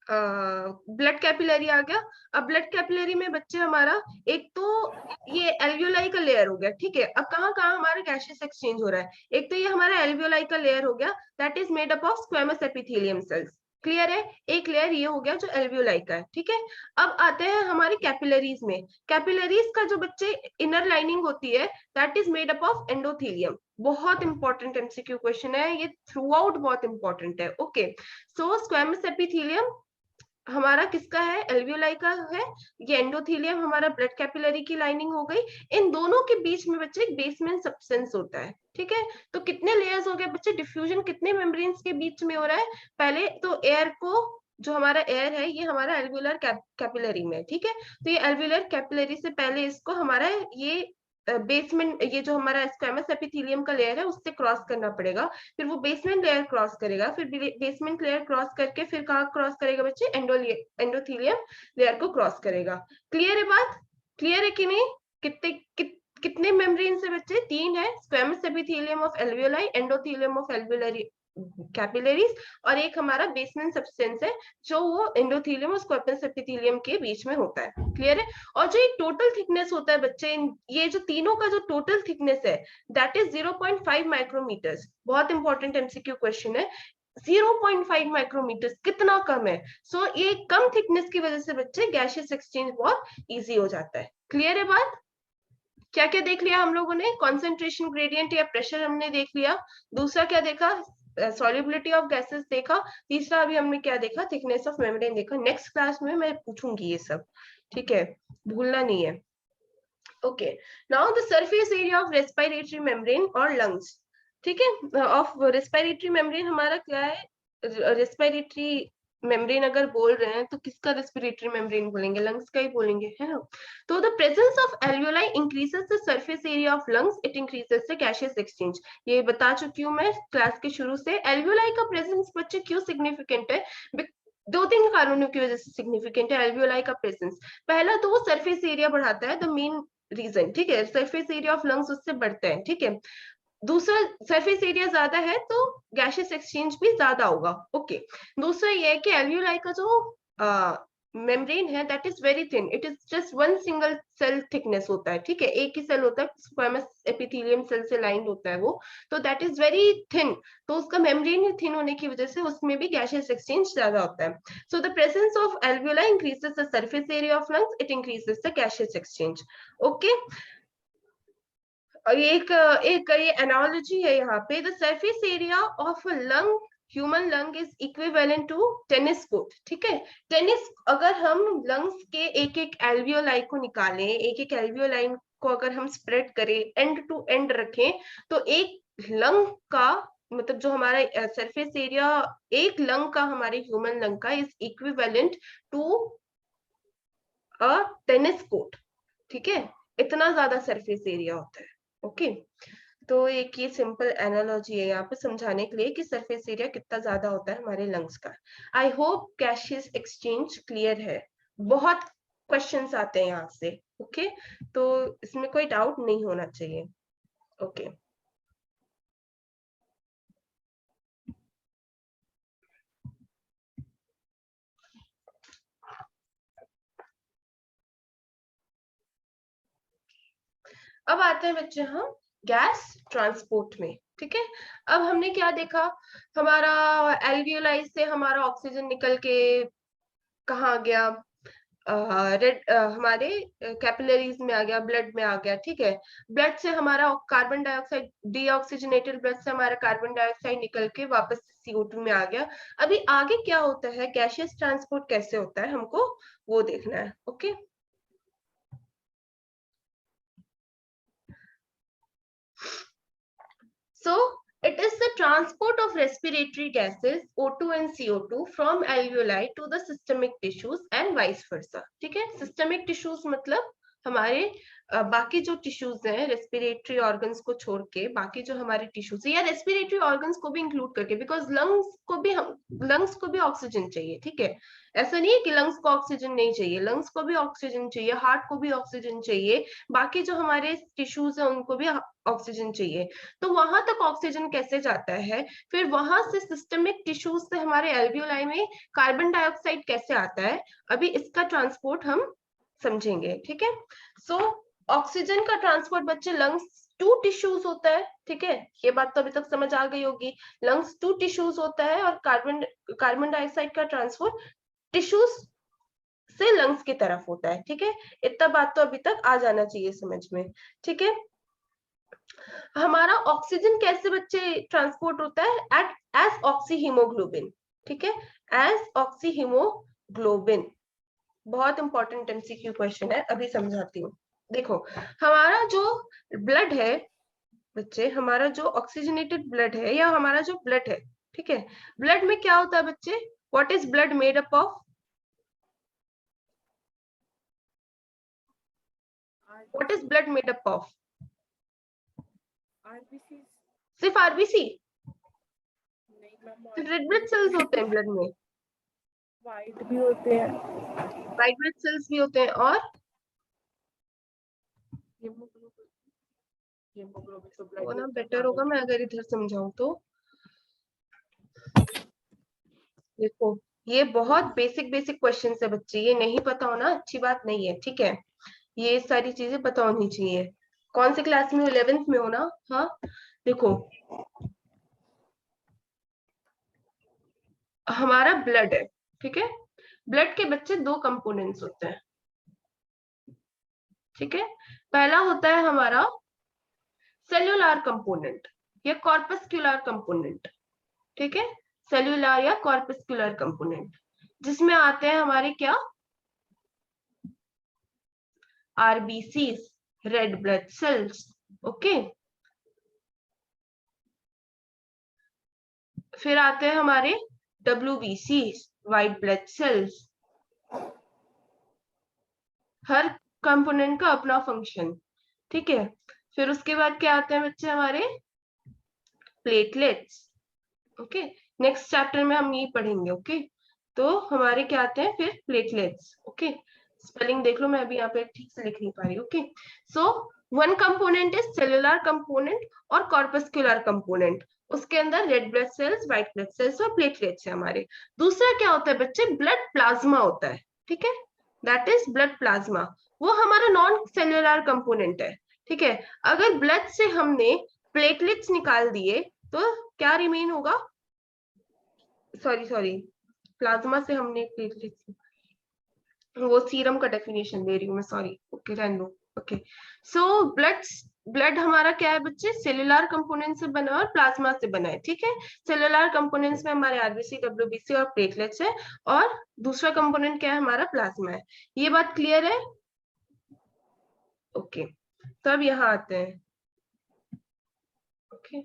[SPEAKER 1] ब्लड कैपिलरी आ गया। अब ब्लड कैपिलरी में बच्चे हमारा एक तो ये एल्वियोलाई का लेयर हो गया, ठीक है। अब कहाँ कहाँ हमारा गैसेस एक्सचेंज हो रहा है, एक तो ये हमारा एल्वियोलाई का लेयर हो गया, that is made up of squamous epithelium cells, clear है। एक लेयर ये हो गया जो एल्वियोलाई का है, ठीक है। अब आते हैं हमारे कैपिलरीज में। कैपिलरीज का जो बच्चे इनर लाइनिंग होती है that is made up of endothelium. बहुत इंपॉर्टेंट एमसीक्यू क्वेश्चन है ये, थ्रू आउट बहुत इंपॉर्टेंट है, ओके। सो स्क्वेमस एपिथेलियम हमारा किसका है, एल्वियोलाई का है। ये एंडोथेलियम हमारा ब्लड कैपिलरी की लाइनिंग हो गई। इन दोनों के बीच में बच्चे एक बेसमेंट सब्सटेंस होता है, ठीक है। तो कितने लेयर्स हो गए बच्चे, डिफ्यूजन कितने मेम्ब्रेन्स के बीच में हो रहा है, पहले तो एयर को, जो हमारा एयर है ये हमारा एल्वियोलर कैपिलरी में, ठीक है। तो ये एल्वियोलर कैपिलरी से पहले इसको हमारा ये बेसमेंट, ये जो हमारा स्क्वेमस एपिथेलियम का लेयर है उससे क्रॉस करना पड़ेगा, फिर वो बेसमेंट लेयर क्रॉस करेगा, फिर बेसमेंट लेयर क्रॉस करके फिर कहाँ क्रॉस करेगा बच्चे, एंडोथेलियम लेयर को क्रॉस करेगा। क्लियर है बात, क्लियर है कि नहीं। कितने मेम्ब्रेन से बच्चे, 3 है, squamous epithelium of alveoli, endothelium of alveolar capillaries, और एक हमारा बेसमेंट सब्सटेंस है जो वो एंडोथेलियम और स्क्वेमस एपिथेलियम के बीच में होता है, क्लियर है। और जो एक टोटल थिकनेस होता है बच्चे, ये जो तीनों का जो टोटल थिकनेस है दैट इज 0.5 माइक्रोमीटर्स। बहुत इंपॉर्टेंट एमसीक्यू क्वेश्चन है, 0.5 माइक्रोमीटर कितना कम है। सो ये कम थिकनेस की वजह से बच्चे गैसियस एक्सचेंज बहुत इजी हो जाता है, क्लियर है बात। क्या क्या देख लिया हम लोगों ने, कॉन्सेंट्रेशन ग्रेडियंट या प्रेशर हमने देख लिया, दूसरा क्या देखा, सॉल्युबिलिटी ऑफ गैसेस देखा, तीसरा अभी हमने क्या देखा, थिकनेस ऑफ मेम्ब्रेन देखा। नेक्स्ट क्लास में मैं पूछूंगी ये सब, ठीक है, भूलना नहीं है। Okay, now the surface area of respiratory membrane और लंग्स, ठीक है। ऑफ रेस्पिरेटरी मेम्ब्रेन हमारा क्या है, रेस्पिरेटरी मेम्ब्रेन अगर बोल रहे हैं तो किसका रेस्पिरेटरी मेम्ब्रेन बोलेंगे, लंग्स का ही बोलेंगे, है ना। तो the presence of alveoli increases the surface area of lungs, it increases the gaseous exchange. ये बता चुकी हूँ मैं क्लास के शुरू से। एल्वियोलाई का प्रेजेंस बच्चे क्यों सिग्निफिकेंट है, 2-3 कारणों की वजह से सिग्निफिकेंट है एल्वियोलाई का प्रेजेंस। पहला तो वो सरफेस एरिया बढ़ाता है, द मेन रीजन, ठीक है, सरफेस एरिया ऑफ लंग्स उससे बढ़ता है, ठीक है। दूसरा, सरफेस एरिया ज्यादा है तो गैसियस एक्सचेंज भी ज्यादा होगा, ओके। दूसरा ये है कि एल्वियोलाई का जो मेम्ब्रेन है that is very thin, it is just one single cell thickness होता है, ठीक है, एक ही सेल होता है, स्क्वेमस एपिथेलियम सेल से लाइंड होता है वो, तो दैट इज वेरी थिन। तो उसका मेम्ब्रेन ही थिन होने की वजह से उसमें भी गैसियस एक्सचेंज ज्यादा होता है। So the presence of alveoli increases the surface area of lungs, it increases the gaseous exchange, okay. एक एक ये एनालॉजी है यहाँ पे, the surface area of lung, human lung is equivalent to tennis court, ठीक है। टेनिस, अगर हम लंग्स के एक एक एल्वियोलाई को निकालें, एक एक एल्वियोलाई को अगर हम स्प्रेड करें, एंड टू एंड रखें, तो एक लंग का मतलब जो हमारा सरफेस एरिया एक लंग का, हमारे ह्यूमन लंग का is equivalent to a tennis court, ठीक है, इतना ज्यादा सरफेस एरिया होता है, ओके। तो एक ये सिंपल एनालॉजी है यहाँ पे समझाने के लिए कि सरफेस एरिया कितना ज्यादा होता है हमारे लंग्स का। I hope gaseous exchange clear है, बहुत क्वेश्चंस आते हैं यहाँ से, ओके। तो इसमें कोई डाउट नहीं होना चाहिए, ओके। अब आते हैं बच्चे हम गैस ट्रांसपोर्ट में, ठीक है। अब हमने क्या देखा, हमारा एल्वियोलाई से हमारा ऑक्सीजन निकल के कहाँ गया, रेड हमारे कैपिलरीज में आ गया, ब्लड में आ गया, ठीक है। ब्लड से हमारा कार्बन डाइऑक्साइड, डीऑक्सीजनेटेड ब्लड से हमारा कार्बन डाइऑक्साइड निकल के वापस CO2 में आ गया। अभी आगे क्या होता है, गैसियस ट्रांसपोर्ट कैसे होता है, हमको वो देखना है। Okay, so it is the transport of respiratory gases O2 and CO2 from alveoli to the systemic tissues and vice versa। ठीक है, systemic tissues मतलब हमारे बाकी जो टिश्यूज हैं रेस्पिरेटरी ऑर्गन्स को छोड़ के, बाकी जो हमारे टिश्यूज है या रेस्पिरेटरी ऑर्गन्स को भी इंक्लूड करके, बिकॉज लंग्स को भी ऑक्सीजन चाहिए, ठीक है। ऐसा नहीं है कि लंग्स को ऑक्सीजन नहीं चाहिए, लंग्स को भी ऑक्सीजन चाहिए, हार्ट को भी ऑक्सीजन चाहिए, बाकी जो हमारे टिश्यूज है उनको भी ऑक्सीजन चाहिए। तो वहां तक ऑक्सीजन कैसे जाता है, फिर वहां से सिस्टमिक टिश्यूज से हमारे एल्वियोलाई में कार्बन डाइऑक्साइड कैसे आता है, अभी इसका ट्रांसपोर्ट हम समझेंगे, ठीक है। सो ऑक्सीजन का ट्रांसपोर्ट बच्चे लंग्स टू टिश्यूज होता है, ठीक है, ये बात तो अभी तक समझ आ गई होगी। लंग्स टू टिश्यूज होता है और कार्बन डाइऑक्साइड का ट्रांसपोर्ट टिश्यूज से लंग्स की तरफ होता है, ठीक है। इतना बात तो अभी तक आ जाना चाहिए समझ में, ठीक है। हमारा ऑक्सीजन कैसे बच्चे ट्रांसपोर्ट होता है, एट एज ऑक्सी हीमोग्लोबिन, ठीक है, एज ऑक्सी हीमोग्लोबिन। बहुत इंपॉर्टेंट MCQ क्वेश्चन है, अभी समझाती हूँ। देखो, हमारा जो ब्लड है बच्चे, हमारा जो ऑक्सीजनेटेड ब्लड है या हमारा जो ब्लड है, ठीक है, ब्लड में क्या होता है बच्चे, what is blood made up of, what is blood made up of,
[SPEAKER 2] RBC
[SPEAKER 1] सिर्फ आरबीसी,
[SPEAKER 2] नहीं मैम,
[SPEAKER 1] रेड ब्लड सेल्स होते हैं ब्लड में,
[SPEAKER 2] वाइट भी होते हैं,
[SPEAKER 1] व्हाइट ब्लड सेल्स भी होते हैं, और वो ना बेटर होगा मैं अगर इधर समझाऊं तो। देखो, ये बहुत बेसिक बेसिक क्वेश्चन है बच्चे, ये नहीं पता होना अच्छी बात नहीं है, ठीक है, ये सारी चीजें पता होनी चाहिए। कौन सी क्लास में हो, 11th में हो ना। हाँ, देखो, हमारा ब्लड है, ठीक है, ब्लड के बच्चे दो कंपोनेंट्स होते हैं, ठीक है। पहला होता है हमारा सेल्यूलर कंपोनेंट या कॉर्पस्क्यूलर कंपोनेंट, ठीक है, सेल्यूलर या कॉर्पस्क्यूलर कंपोनेंट, जिसमें आते हैं हमारे क्या, RBCs, red blood cells, okay. फिर आते हैं हमारे WBC, व्हाइट ब्लड सेल्स। हर कंपोनेंट का अपना फंक्शन, ठीक है। फिर उसके बाद क्या आते हैं बच्चे हमारे, प्लेटलेट्स, ओके। नेक्स्ट चैप्टर में हम यही पढ़ेंगे, ओके। तो हमारे क्या आते हैं फिर, प्लेटलेट्स, ओके। स्पेलिंग देख लो, मैं अभी यहाँ पे ठीक से लिख नहीं पा रही, okay. So one component is cellular component और कॉर्पस्क्यूलर कंपोनेंट, उसके अंदर red blood cells, white blood cells और प्लेटलेट्स है हमारे। दूसरा क्या होता है बच्चे, ब्लड प्लाज्मा होता है, ठीक है, दैट इज ब्लड प्लाज्मा, वो हमारा नॉन सेलुलर कंपोनेंट है, ठीक है। अगर ब्लड से हमने प्लेटलेट्स निकाल दिए तो क्या रिमेन होगा, सॉरी प्लाज्मा से हमने प्लेटलेट्स, वो सीरम का डेफिनेशन दे रही हूँ मैं, सॉरी, ओके रहने दो, ओके। सो ब्लड हमारा क्या है बच्चे, सेलुलर कंपोनेंट से बना है और प्लाज्मा से बना है, ठीक है। सेलुलर कंपोनेंट्स में हमारे आरबीसी, WBC और प्लेटलेट्स है, और दूसरा कंपोनेंट क्या है हमारा, प्लाज्मा है। ये बात क्लियर है, ओके। तो अब यहाँ आते हैं, ओके।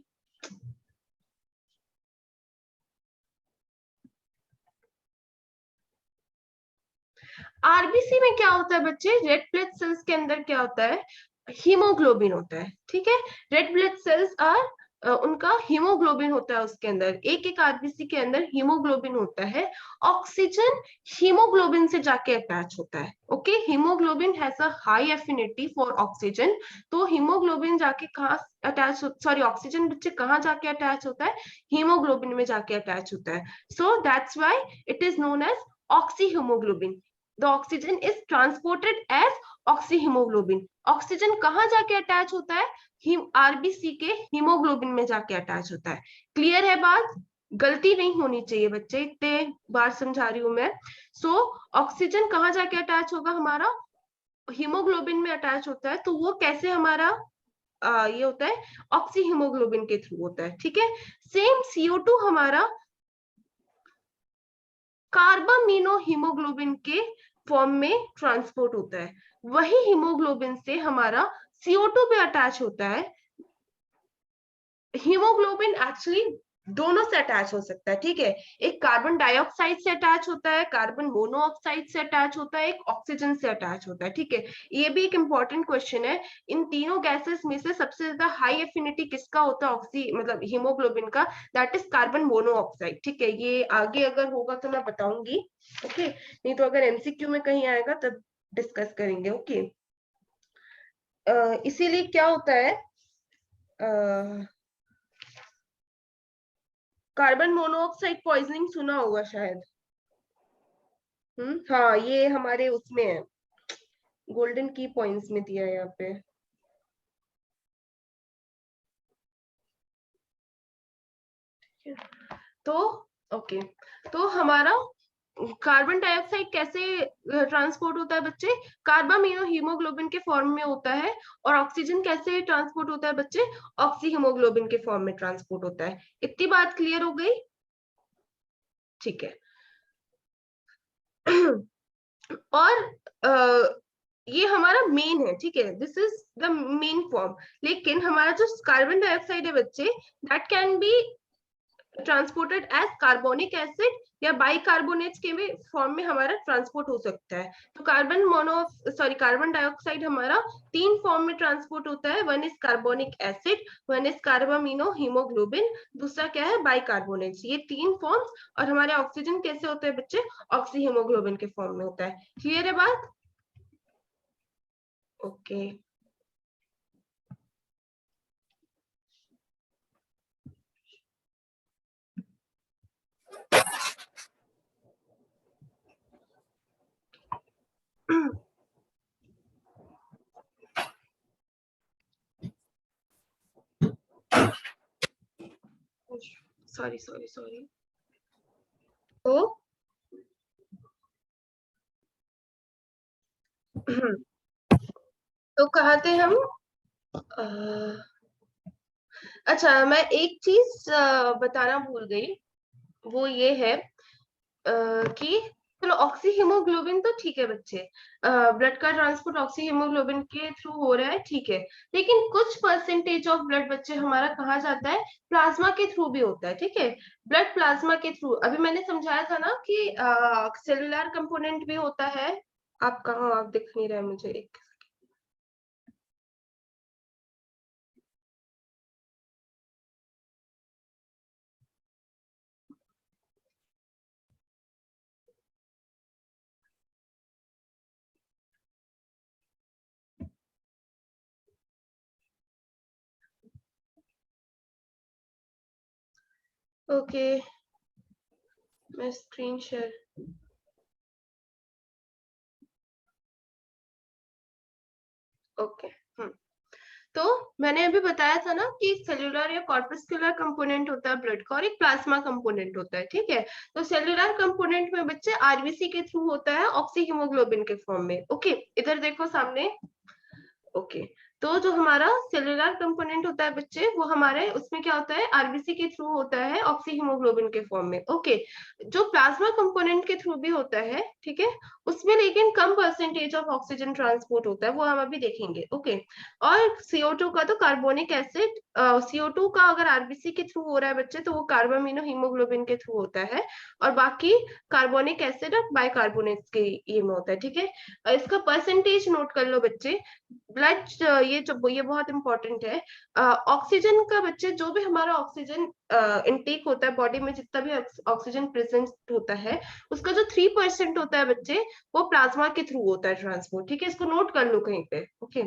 [SPEAKER 1] आरबीसी में क्या होता है बच्चे, रेड ब्लड सेल्स के अंदर क्या होता है, हीमोग्लोबिन होता है, ठीक है। रेड ब्लड सेल्स आर उनका हीमोग्लोबिन होता है, उसके अंदर एक एक आरबीसी के अंदर हीमोग्लोबिन होता है। ऑक्सीजन हीमोग्लोबिन से जाके अटैच होता है, okay. Haemoglobin has a high affinity for oxygen, तो हीमोग्लोबिन जाके कहाँ अटैच, सॉरी ऑक्सीजन बच्चे कहाँ जाके अटैच होता है, हीमोग्लोबिन में जाके अटैच होता है। So that's why it is known as oxyhemoglobin. The oxygen is transported as oxyhemoglobin. Oxygen कहाँ जाके अटैच होता है, आरबीसी के हीमोग्लोबिन में जाके अटैच होता है। क्लियर है बात? गलती नहीं होनी चाहिए बच्चे, इतने बार समझा रही हूं मैं। सो ऑक्सीजन कहाँ जाके अटैच होगा? हमारा हीमोग्लोबिन में अटैच होता है। तो वो कैसे हमारा ये होता है? ऑक्सी हीमोग्लोबिन के थ्रू होता है। ठीक है, सेम CO2 हमारा कार्बामिनो हीमोग्लोबिन के फॉर्म में ट्रांसपोर्ट होता है। वही हीमोग्लोबिन से हमारा CO2 भी अटैच होता है। हीमोग्लोबिन एक्चुअली दोनों से अटैच हो सकता है। ठीक है, एक कार्बन डाइऑक्साइड से अटैच होता है, कार्बन मोनोऑक्साइड से अटैच होता है, एक ऑक्सीजन से अटैच होता है। ठीक है, ये भी एक इंपॉर्टेंट क्वेश्चन है। इन तीनों गैसेस में से सबसे ज्यादा हाई एफिनिटी किसका होता है ऑक्सी मतलब हीमोग्लोबिन का? That is carbon monoxide. ठीक है, ये आगे अगर होगा तो मैं बताऊंगी। ओके, नहीं तो अगर MCQ में कहीं आएगा तब डिस्कस करेंगे। ओके, इसीलिए क्या होता है, कार्बन मोनोऑक्साइड पॉइजनिंग सुना होगा शायद। हाँ, ये हमारे उसमें है, गोल्डन की पॉइंट्स में दिया है यहाँ पे। तो ओके, तो हमारा कार्बन डाइऑक्साइड कैसे ट्रांसपोर्ट होता है बच्चे? कार्बामिनो हीमोग्लोबिन के फॉर्म में होता है। और ऑक्सीजन कैसे ट्रांसपोर्ट होता है बच्चे? ऑक्सी हीमोग्लोबिन के फॉर्म में ट्रांसपोर्ट होता है। इतनी बात क्लियर हो गई? ठीक है। और ये हमारा मेन है। ठीक है, this is the main form. लेकिन हमारा जो कार्बन डाइऑक्साइड है बच्चे, that can be transported as carbonic acid या बाइकार्बोनेट्स के भी फॉर्म में हमारा ट्रांसपोर्ट हो सकता है। तो कार्बन डाइऑक्साइड हमारा 3 फॉर्म में ट्रांसपोर्ट होता है। One is carbonic acid, one is carbamino haemoglobin, दूसरा क्या है? बाइकार्बोनेट्स। ये 3 फॉर्म्स। और हमारे ऑक्सीजन कैसे होते हैं बच्चे? ऑक्सी हीमोग्लोबिन के फॉर्म में होता है। क्लियर है बात? Okay, sorry sorry sorry. तो कहा थे हम? अच्छा, मैं एक चीज बताना भूल गई। वो ये है कि चलो ऑक्सी हीमोग्लोबिन तो ठीक है बच्चे, ब्लड का ट्रांसपोर्ट ऑक्सी हीमोग्लोबिन के थ्रू हो रहा है। ठीक है, लेकिन कुछ परसेंटेज ऑफ ब्लड बच्चे हमारा कहाँ जाता है? प्लाज्मा के थ्रू भी होता है। ठीक है, ब्लड प्लाज्मा के थ्रू। अभी मैंने समझाया था ना कि सेलुलर कंपोनेंट भी होता है। आप कहाँ? आप दिख नहीं रहे मुझे। एक ओके, मैं स्क्रीन शेयर। ओके, तो मैंने अभी बताया था ना कि सेल्यूलर या कॉर्पस्कुलर कंपोनेंट होता है ब्लड का, और एक प्लाज्मा कंपोनेंट होता है। ठीक है, तो सेल्यूलर कंपोनेंट में बच्चे आरबीसी के थ्रू होता है ऑक्सी हीमोग्लोबिन के फॉर्म में। ओके, इधर देखो सामने। ओके, तो जो हमारा सेलुलर कंपोनेंट होता है बच्चे, वो हमारे उसमें क्या होता है? आरबीसी के थ्रू होता है ऑक्सी हीमोग्लोबिन के फॉर्म में। ओके, जो प्लाज्मा कंपोनेंट के थ्रू भी होता है, ठीक है, उसमें लेकिन कम परसेंटेज ऑफ ऑक्सीजन ट्रांसपोर्ट होता है, वो हम अभी देखेंगे। ओके, और CO2 का तो कार्बोनिक एसिड, CO2 का अगर आरबीसी के थ्रू हो रहा है बच्चे, तो वो कार्बामिनो हीमोग्लोबिन के थ्रू होता है। और बाकी कार्बोनिक एसिड और बाइकार्बोनेट्स के ये में होता है। ठीक है, इसका परसेंटेज नोट कर लो बच्चे। ब्लड, ये बहुत इंपॉर्टेंट है। ऑक्सीजन का बच्चे, जो भी हमारा ऑक्सीजन इनटेक होता है बॉडी में, जितना भी ऑक्सीजन प्रेजेंट होता है, उसका जो 3% होता है बच्चे, वो प्लाज्मा के थ्रू होता है ट्रांसपोर्ट। ठीक है, इसको नोट कर लो कहीं पे। ओके,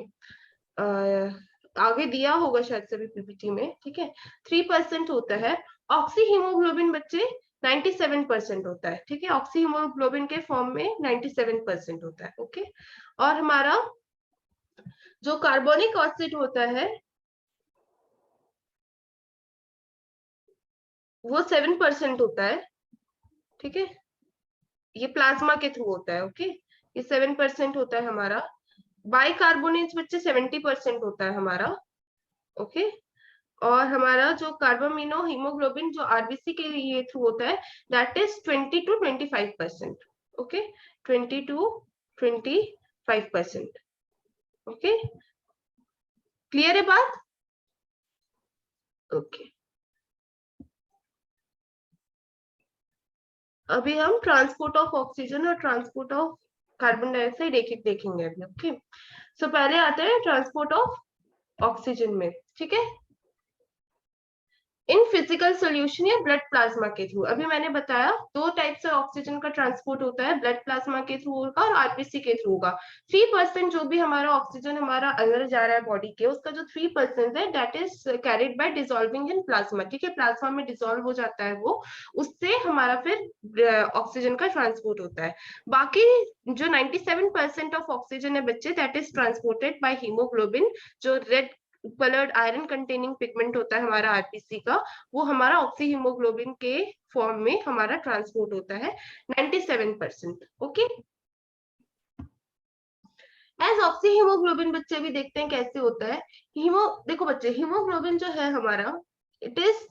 [SPEAKER 1] आगे दिया होगा शायद सभी पीपीटी में। ठीक है, 3% होता है। ऑक्सी हीमोग्लोबिन बच्चे 97% होता है। ठीक है, ऑक्सी हीमोग्लोबिन के फॉर्म में 97% होता है। ओके, और हमारा जो कार्बोनिक एसिड होता है, वो 7% होता है, ठीक है, ये प्लाज्मा के थ्रू होता है, ओके। ये 7% होता है हमारा। बाइकार्बोनेट्स बच्चे 70% होता है हमारा, ओके। और हमारा जो कार्बोमिनो हीमोग्लोबिन जो आरबीसी के लिए थ्रू होता है, that is 20 to 25%, okay. 20 to 25%, okay. Clear है बात? ओके। अभी हम ट्रांसपोर्ट ऑफ ऑक्सीजन और ट्रांसपोर्ट ऑफ कार्बन डाइऑक्साइड एक देखेंगे अभी, ओके। सो पहले आते हैं ट्रांसपोर्ट ऑफ ऑक्सीजन में, ठीक है, इन फिजिकल सोल्यूशन या ब्लड प्लाज्मा के थ्रू। अभी मैंने बताया दो टाइप से ऑक्सीजन का ट्रांसपोर्ट होता है, ब्लड प्लाज्मा के थ्रू होगा और आरबीसी के थ्रू होगा। 3% जो भी हमारा ऑक्सीजन हमारा अंदर जा रहा है बॉडी के, उसका जो 3% है that is carried by dissolving in plasma, ठीक है, प्लाज्मा में डिसॉल्व हो जाता है वो, उससे हमारा फिर ऑक्सीजन का ट्रांसपोर्ट होता है। बाकी जो 97% ऑफ ऑक्सीजन है बच्चे, that is transported by haemoglobin, जो red coloured iron containing pigment होता है हमारा आरबीसी का, वो हमारा ऑक्सी हीमोग्लोबिन के फॉर्म में हमारा ट्रांसपोर्ट होता है 97%, ओके। एज ऑक्सी हीमोग्लोबिन बच्चे भी देखते हैं कैसे होता है। देखो बच्चे, हीमोग्लोबिन जो है हमारा, it is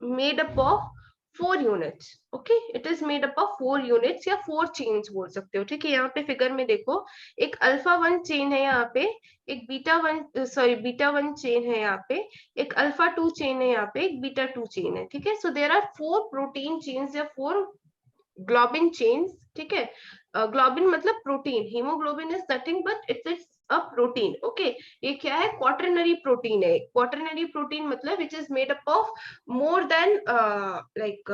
[SPEAKER 1] made up of 4 units, okay. It is made up of 4 units या 4 चेन्स बोल सकते हो, ठीक है। यहाँ पे फिगर में देखो, एक अल्फा 1 चेन है यहाँ पे, एक बीटा 1 चेन है यहाँ पे, एक अल्फा 2 चेन है यहाँ पे, एक बीटा 2 चेन है, ठीक है। सो देर आर 4 प्रोटीन चेन्स या 4 ग्लोबिन चेन्स, ठीक है। ग्लोबिन मतलब protein, haemoglobin is nothing but it's a protein, okay. ये क्या है? क्वाटरनरी प्रोटीन है। क्वाटरनरी प्रोटीन मतलब which is made up of more than like,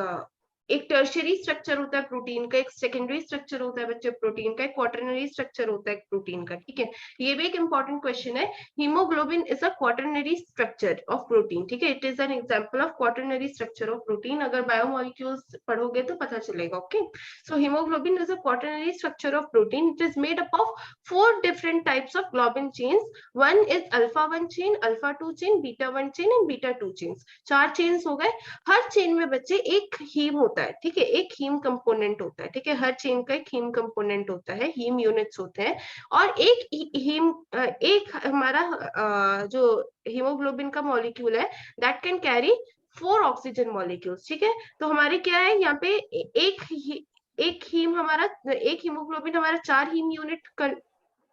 [SPEAKER 1] एक टर्शियरी स्ट्रक्चर होता है प्रोटीन का, एक सेकेंडरी स्ट्रक्चर होता है बच्चे प्रोटीन का, एक क्वाटरनरी स्ट्रक्चर होता है प्रोटीन का, ठीक है। ये भी एक इंपॉर्टेंट क्वेश्चन है। Haemoglobin is a quaternary structure of protein, ठीक है। It is an example of quaternary structure of protein. अगर बायोमोलिक्यूल्स पढ़ोगे तो पता चलेगा, okay. So haemoglobin is a quaternary structure of protein. It is made up of 4 different types of globin chains. One is alpha 1 chain, alpha 2 chain, beta 1 chain and beta 2 chains. 4 chains हो गए। हर चेन में बच्चे एक हीम होता है, ठीक है, एक हीम कंपोनेंट होता है, ठीक है। हर चेन का एक हीम कंपोनेंट होता है, हीम यूनिट्स होते हैं। और एक हमारा जो हीमोग्लोबिन का मॉलिक्यूल है, that can carry 4 oxygen molecules, ठीक है। तो हमारे क्या है यहाँ पे, एक हीम हमारा, एक हीमोग्लोबिन हमारा 4 हीम यूनिट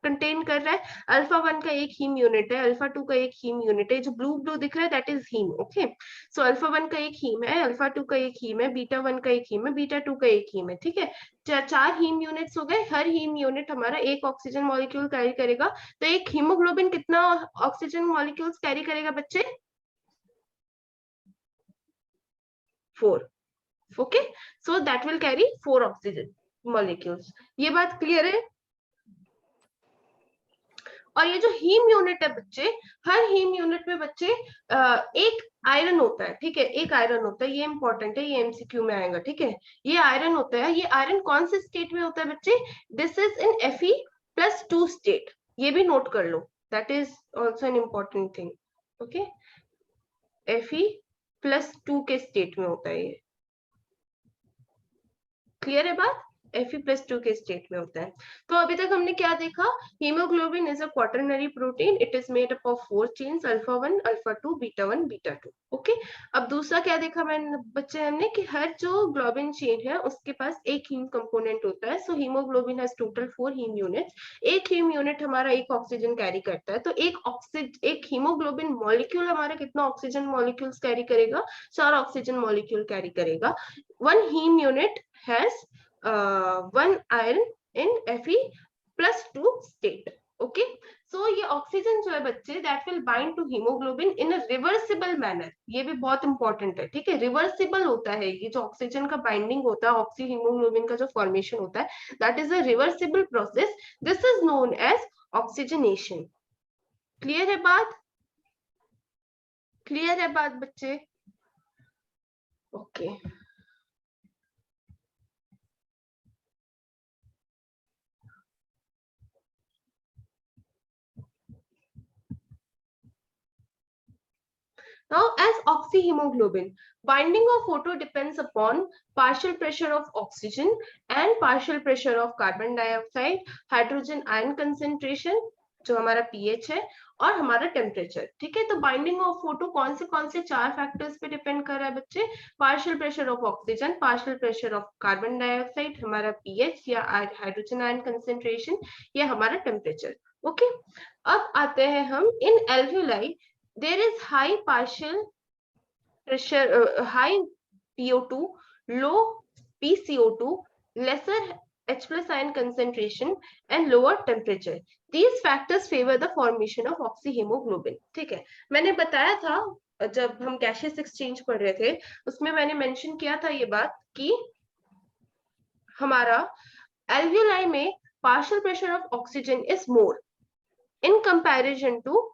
[SPEAKER 1] कंटेन कर रहा है। अल्फा 1 का एक हीम यूनिट है, अल्फा 2 का एक हीम यूनिट है, जो ब्लू ब्लू दिख रहा है that is heme, okay. So alpha 1 का एक हीम है, अल्फा 2 का एक हीम है, बीटा 1 का एक हीम है, बीटा 2 का एक हीम है, ठीक है। 4 हीम यूनिट्स हो गए। हर हीम यूनिट हमारा एक ऑक्सीजन मॉलिक्यूल कैरी करेगा। तो एक हीमोग्लोबिन कितना ऑक्सीजन मॉलिक्यूल्स कैरी करेगा बच्चे? 4, okay. So that will carry 4 oxygen molecules. ये बात क्लियर है? और ये जो हीम यूनिट है बच्चे, हर हीम यूनिट में बच्चे एक आयरन होता है, ठीक है, एक आयरन होता है। ये इंपॉर्टेंट है, ये एमसीक्यू में आएगा, ठीक है। ये आयरन होता है। ये आयरन कौन से स्टेट में होता है बच्चे? This is in Fe+2 state. ये भी नोट कर लो, that is also an important thing, okay. Fe+2 के स्टेट में होता है ये। क्लियर है बात? Fe+2 के स्टेट में होता है। तो अभी तक हमने क्या देखा? Haemoglobin is a quaternary protein. It is made up of 4 chains, alpha 1, alpha 2, beta 1, beta 2, okay. अब दूसरा क्या देखा मैंने बच्चे, हमने कि हर जो ग्लोबिन चेन है उसके पास एक हीम कंपोनेंट होता है। So hemoglobin has total 4 heme units. एक हीम यूनिट हमारा एक ऑक्सीजन कैरी करता है। तो एक हीमोग्लोबिन मॉलिक्यूल हमारा कितना ऑक्सीजन मॉलिक्यूल्स कैरी करेगा? 4 ऑक्सीजन मॉलिक्यूल कैरी करेगा। One heme unit has 1 iron in Fe+2 state, okay. So ये ऑक्सीजन जो है बच्चे, that will bind to hemoglobin in a reversible manner. ये भी बहुत इंपॉर्टेंट है, ठीक है। रिवर्सिबल होता है ये जो ऑक्सीजन का बाइंडिंग होता है, ऑक्सी हीमोग्लोबिन का जो फॉर्मेशन होता है, that is a reversible process. This is known as oxygenation. Clear है बात? क्लियर है बात बच्चे? Okay. Now, as oxyhemoglobin, binding of photo depends upon partial pressure of oxygen and partial pressure of carbon dioxide, hydrogen ion concentration जो हमारा pH है और हमारा टेम्परेचर। ठीक है, तो बाइंडिंग ऑफ फोटो कौन से चार फैक्टर्स पे डिपेंड कर रहा है बच्चे? Partial pressure of oxygen, partial pressure of carbon dioxide, हमारा पीएच या हाइड्रोजन आयन कंसेंट्रेशन, या हमारा टेम्परेचर। ओके, अब आते हैं हम इन alveoli there is high partial pressure, high PO2, low PCO2, lesser H plus ion concentration and lower temperature. These factors favor the formation of oxyhemoglobin. ठीक है, मैंने बताया था जब हम गैसियस एक्सचेंज पढ़ रहे थे उसमें मैंने मेंशन किया था ये बात कि हमारा एल्वियोलाई में partial pressure of oxygen is more in comparison to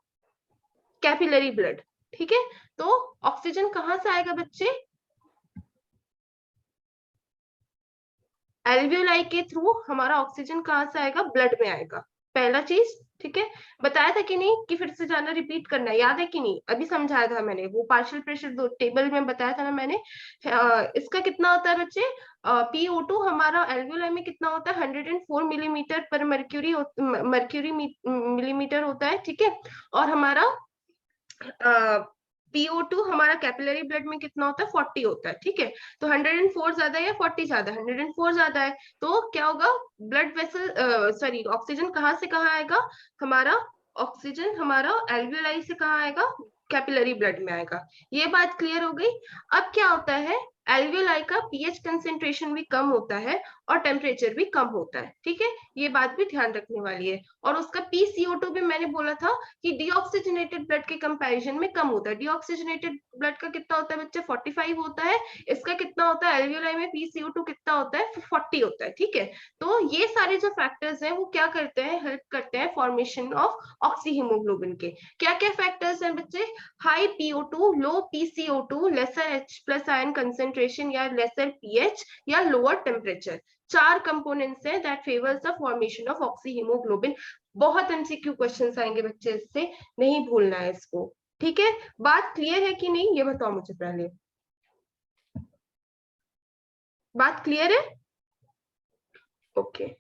[SPEAKER 1] capillary blood. ठीक है, तो ऑक्सीजन कहां से आएगा बच्चे? एल्वियोलाई के थ्रू हमारा ऑक्सीजन कहां से आएगा? ब्लड में आएगा, पहला चीज। ठीक है, बताया था कि नहीं कि फिर से जाना रिपीट करना, याद है कि नहीं? अभी समझाया था मैंने, वो पार्शियल प्रेशर दो टेबल में बताया था ना मैंने। इसका कितना होता है बच्चे? PO2 हमारा एल्वियोलाई में कितना होता है? 104 मिलीमीटर पर मर्क्यूरी मिलीमीटर होता है। ठीक है, और हमारा PO2 हमारा कैपिलरी ब्लड में कितना होता है? 40 होता है। ठीक है, तो 104 ज्यादा है या 40 ज्यादा? 104 ज्यादा है, तो क्या होगा? ब्लड वेसल सॉरी ऑक्सीजन कहाँ से कहाँ आएगा? हमारा ऑक्सीजन हमारा एल्वियोलाई से कहाँ आएगा? कैपिलरी ब्लड में आएगा। ये बात क्लियर हो गई। अब क्या होता है, एल्वियोलाई का पीएच कंसेंट्रेशन भी कम होता है और टेम्परेचर भी कम होता है। ठीक है, ये बात भी ध्यान रखने वाली है। और उसका PCO2 भी मैंने बोला था कि डीऑक्सीजनेटेड ब्लड के कंपैरिजन में कम होता है। डीऑक्सीजनेटेड ब्लड का कितना होता है बच्चे? 45 होता है। इसका कितना होता है? एल्वियोलाई में PCO2 कितना होता है? 40 होता है। ठीक है, तो ये सारे जो फैक्टर्स हैं वो क्या करते हैं? हेल्प करते हैं फॉर्मेशन ऑफ ऑक्सीहीमोग्लोबिन के। क्या क्या फैक्टर्स हैं बच्चे? High PO2, low PCO2, lesser H plus ion concentration या लेसर pH या लोअर टेम्परेचर। चार कंपोनेंट्स हैं that favours the formation of oxyhemoglobin. बहुत MCQ क्वेश्चंस आएंगे बच्चे इससे, नहीं भूलना है इसको। ठीक है, बात क्लियर है कि नहीं? ये बताओ मुझे पहले, बात क्लियर है? Okay,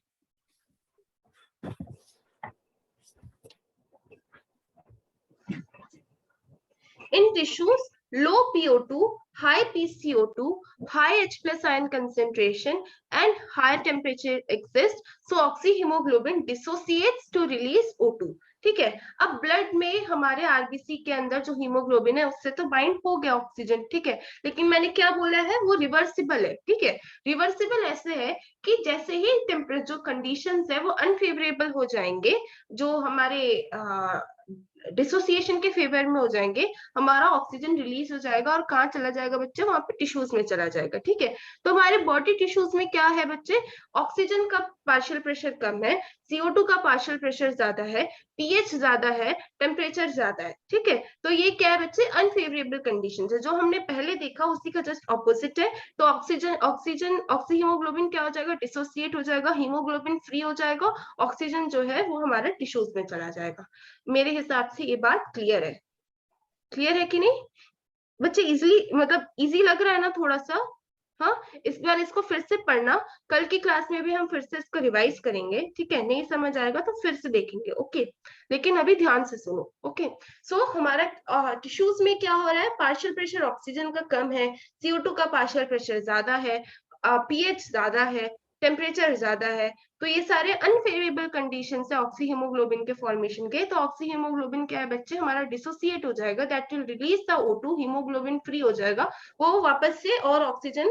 [SPEAKER 1] in tissues, low PO2, high PCO2, high H plus ion concentration and higher temperature exist, so oxyhemoglobin dissociates to release O2. ठीक है, अब ब्लड में हमारे आरबीसी के अंदर जो हीमोग्लोबिन है उससे तो बाइंड हो गया ऑक्सीजन। ठीक है, लेकिन मैंने क्या बोला है? वो रिवर्सिबल है। ठीक है, रिवर्सिबल ऐसे है कि जैसे ही टेम्परेचर जो कंडीशंस है वो अनफेवरेबल हो जाएंगे, जो हमारे डिसोसिएशन के फेवर में हो जाएंगे, हमारा ऑक्सीजन रिलीज हो जाएगा और कहाँ चला जाएगा बच्चे? वहां पे टिश्यूज में चला जाएगा। ठीक है, तो हमारे बॉडी टिश्यूज में क्या है बच्चे? ऑक्सीजन का पार्शियल प्रेशर कम है, CO2 का पार्शियल प्रेशर ज्यादा है, पीएच ज्यादा है, टेम्परेचर ज्यादा है। ठीक है, तो ये क्या है बच्चे? अनफेवरेबल कंडीशन है। जो हमने पहले देखा उसी का जस्ट ऑपोजिट है। तो ऑक्सीजन ऑक्सीहीमोग्लोबिन क्या हो जाएगा? डिसोसिएट हो जाएगा, हीमोग्लोबिन फ्री हो जाएगा, ऑक्सीजन जो है वो हमारे टिश्यूज में चला जाएगा। मेरे हिसाब से ये बात क्लियर है। क्लियर है कि नहीं बच्चे? इजीली, मतलब इजी लग रहा है ना थोड़ा सा? हाँ, इस बार इसको फिर से पढ़ना, कल की क्लास में भी हम फिर से इसको रिवाइज करेंगे। ठीक है, नहीं समझ आएगा तो फिर से देखेंगे। ओके, लेकिन अभी ध्यान से सुनो। ओके, सो हमारा टिश्यूज में क्या हो रहा है? पार्शियल प्रेशर ऑक्सीजन का कम है, CO2 का पार्शियल प्रेशर ज्यादा है, पीएच ज्यादा है, टेम्परेचर ज्यादा है। तो ये सारे अनफेवरेबल कंडीशन है ऑक्सीहीमोग्लोबिन के फॉर्मेशन के। तो ऑक्सीहीमोग्लोबिन क्या है बच्चे? हमारा डिसोसिएट हो जाएगा, that will release the O2, haemoglobin free हो जाएगा, वो वापस से और ऑक्सीजन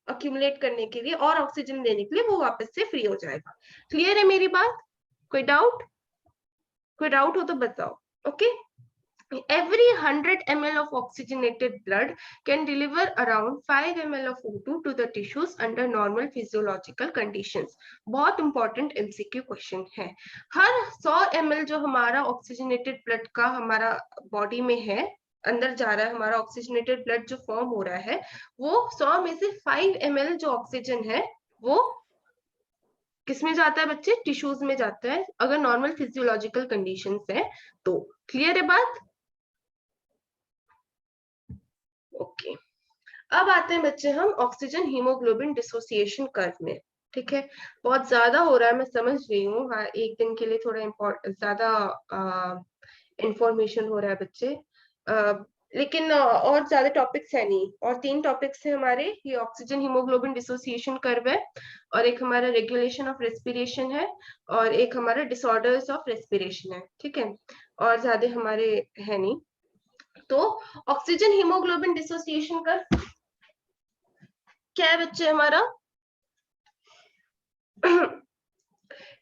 [SPEAKER 1] अक्यूमुलेट करने के लिए और ऑक्सीजन देने के लिए वो वापस से फ्री हो जाएगा। क्लियर है मेरी बात? कोई डाउट? कोई डाउट हो तो बताओ। Okay, every 100 ml of oxygenated blood can deliver around 5 ml of O2 to the tissues under normal physiological conditions. बहुत इंपॉर्टेंट MCQ क्वेश्चन है। हर 100 ml जो हमारा ऑक्सीजनेटेड ब्लड का हमारा बॉडी में है, अंदर जा रहा है, हमारा ऑक्सीजनेटेड ब्लड जो फॉर्म हो रहा है, वो 100 में से 5 ml जो ऑक्सीजन है वो किसमें जाता है बच्चे? टिश्यूज में जाता है, अगर नॉर्मल फिजियोलॉजिकल कंडीशंस है तो। क्लियर है बात? अब आते हैं बच्चे हम ऑक्सीजन हीमोग्लोबिन डिसोसिएशन कर्व में। ठीक है, बहुत ज्यादा हो रहा है, मैं समझ रही हूँ। हाँ, एक दिन के लिए थोड़ा ज्यादा इंफॉर्मेशन हो रहा है बच्चे, लेकिन और ज्यादा टॉपिक्स है नहीं। और 3 टॉपिक्स है हमारे, ये ऑक्सीजन हीमोग्लोबिन डिसोसिएशन कर्व है, और एक हमारा रेगुलेशन ऑफ रेस्पिरेशन है, और एक हमारा डिसऑर्डर्स ऑफ रेस्पिरेशन है। ठीक है, और ज्यादा हमारे है नहीं। तो ऑक्सीजन हीमोग्लोबिन डिसोसिएशन कर्व क्या है बच्चे हमारा?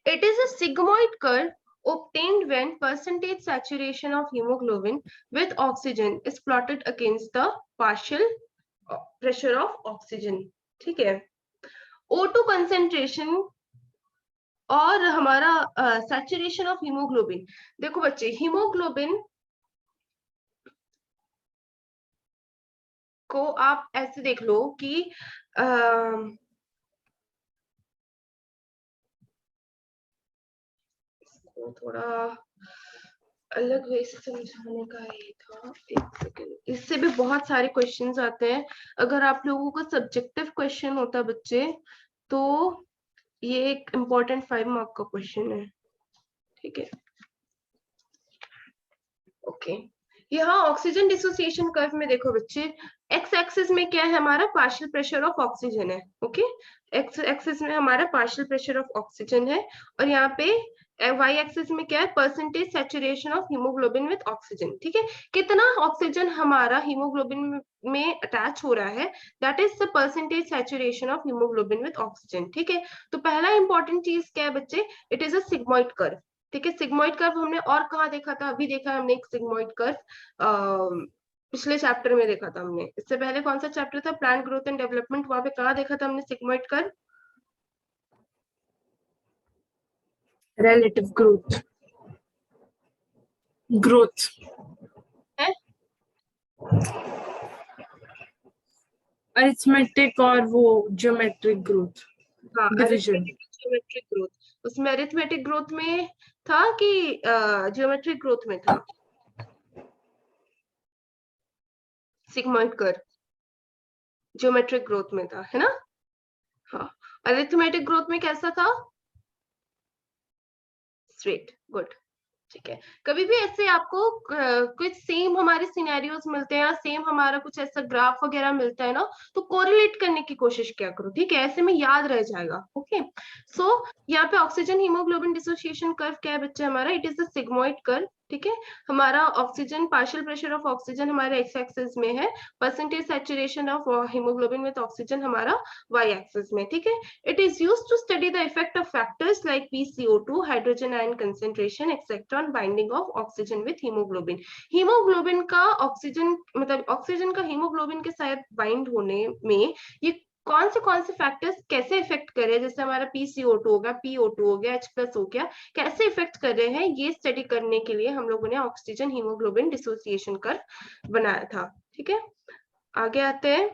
[SPEAKER 1] It is a sigmoid curve obtained when percentage saturation of hemoglobin with oxygen is plotted against the partial pressure of oxygen. ठीक है, O2 concentration और हमारा saturation of hemoglobin। देखो बच्चे, हीमोग्लोबिन को आप ऐसे देख लो कि थोड़ा अलग वे से समझाने का ये था। एक सेकेंड, इससे भी बहुत सारे क्वेश्चंस आते हैं। अगर आप लोगों का सब्जेक्टिव क्वेश्चन होता बच्चे, तो ये एक इम्पोर्टेंट 5 मार्क का क्वेश्चन है। ठीक है, ओके। यहाँ ऑक्सीजन डिसोसिएशन कर्व में देखो बच्चे, एक्स एक्सिस में क्या है हमारा? पार्शियल प्रेशर ऑफ ऑक्सीजन है। ओके, एक्स एक्सिस में हमारा पार्शियल प्रेशर ऑफ ऑक्सीजन है, और यहाँ पे वाई एक्सिस में क्या है? Percentage saturation of haemoglobin with oxygen. ठीक है, कितना ऑक्सीजन हमारा हीमोग्लोबिन में अटैच हो रहा है, that is the percentage saturation of haemoglobin with oxygen. ठीक है, तो पहला इंपॉर्टेंट चीज क्या है बच्चे? It is a sigmoid curve. ठीक है, सिग्मोइड कर्व हमने और कहाँ देखा था? अभी देखा हमने एक सिग्मोइड कर्व, पिछले चैप्टर में देखा था हमने। इससे पहले कौन सा चैप्टर था? Plant growth and development. वहां पे कहाँ देखा था हमने सिग्मोइड कर्व?
[SPEAKER 2] relative growth
[SPEAKER 1] है
[SPEAKER 2] अरिथमेटिक और वो ज्योमेट्रिक ग्रोथ
[SPEAKER 1] हाँ,
[SPEAKER 2] डिवीजन।
[SPEAKER 1] Geometric growth. उसमें अरिथमेटिक ग्रोथ में था कि ज्योमेट्रिक ग्रोथ में था सिग्मोइड कर्व? ज्योमेट्रिक ग्रोथ में था, है ना? हाँ, अरिथमेटिक ग्रोथ में कैसा था? Straight, good. ठीक है, कभी भी ऐसे आपको कुछ सेम हमारे सिनेरियोज मिलते हैं, सेम हमारा कुछ ऐसा ग्राफ वगैरह मिलता है ना, तो कोरिलेट करने की कोशिश क्या करो। ठीक है, ऐसे में याद रह जाएगा। ओके, सो यहाँ पे ऑक्सीजन हीमोग्लोबिन डिसोसिएशन कर्व क्या है बच्चे हमारा? It is the sigmoid curve. ठीक है, हमारा oxygen, partial pressure of oxygen हमारे एक्स एक्सिस में है, percentage saturation of haemoglobin with oxygen हमारा वाई एक्सिस में। ठीक है, it is used to study the effect of factors like PCO2, hydrogen ion concentration, etc. on binding of oxygen with hemoglobin. Haemoglobin का ऑक्सीजन, मतलब ऑक्सीजन का हीमोग्लोबिन के साथ बाइंड होने में ये कौन से फैक्टर्स कैसे इफेक्ट कर रहे हैं? जैसे हमारा PCO2 हो गया, PO2 हो गया, H+ हो गया, कैसे इफेक्ट कर रहे हैं, ये स्टडी करने के लिए हम लोगों ने ऑक्सीजन हीमोग्लोबिन डिसोसिएशन कर्व बनाया था। ठीक है, आगे आते हैं।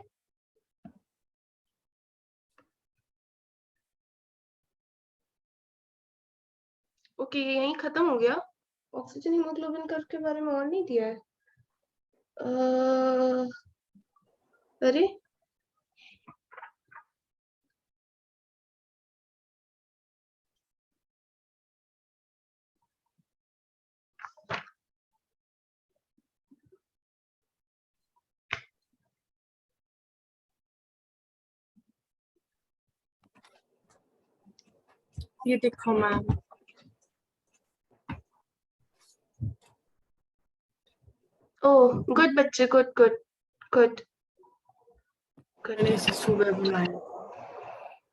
[SPEAKER 1] ओके, ये यहीं खत्म हो गया। ऑक्सीजन हीमोग्लोबिन कर्व के बारे में और नहीं दिया है? अरे
[SPEAKER 2] ये देखो मैम,
[SPEAKER 1] ओह गुड बच्चे, गुड गुड गुड
[SPEAKER 2] मैंने इसे सुबह बनाया।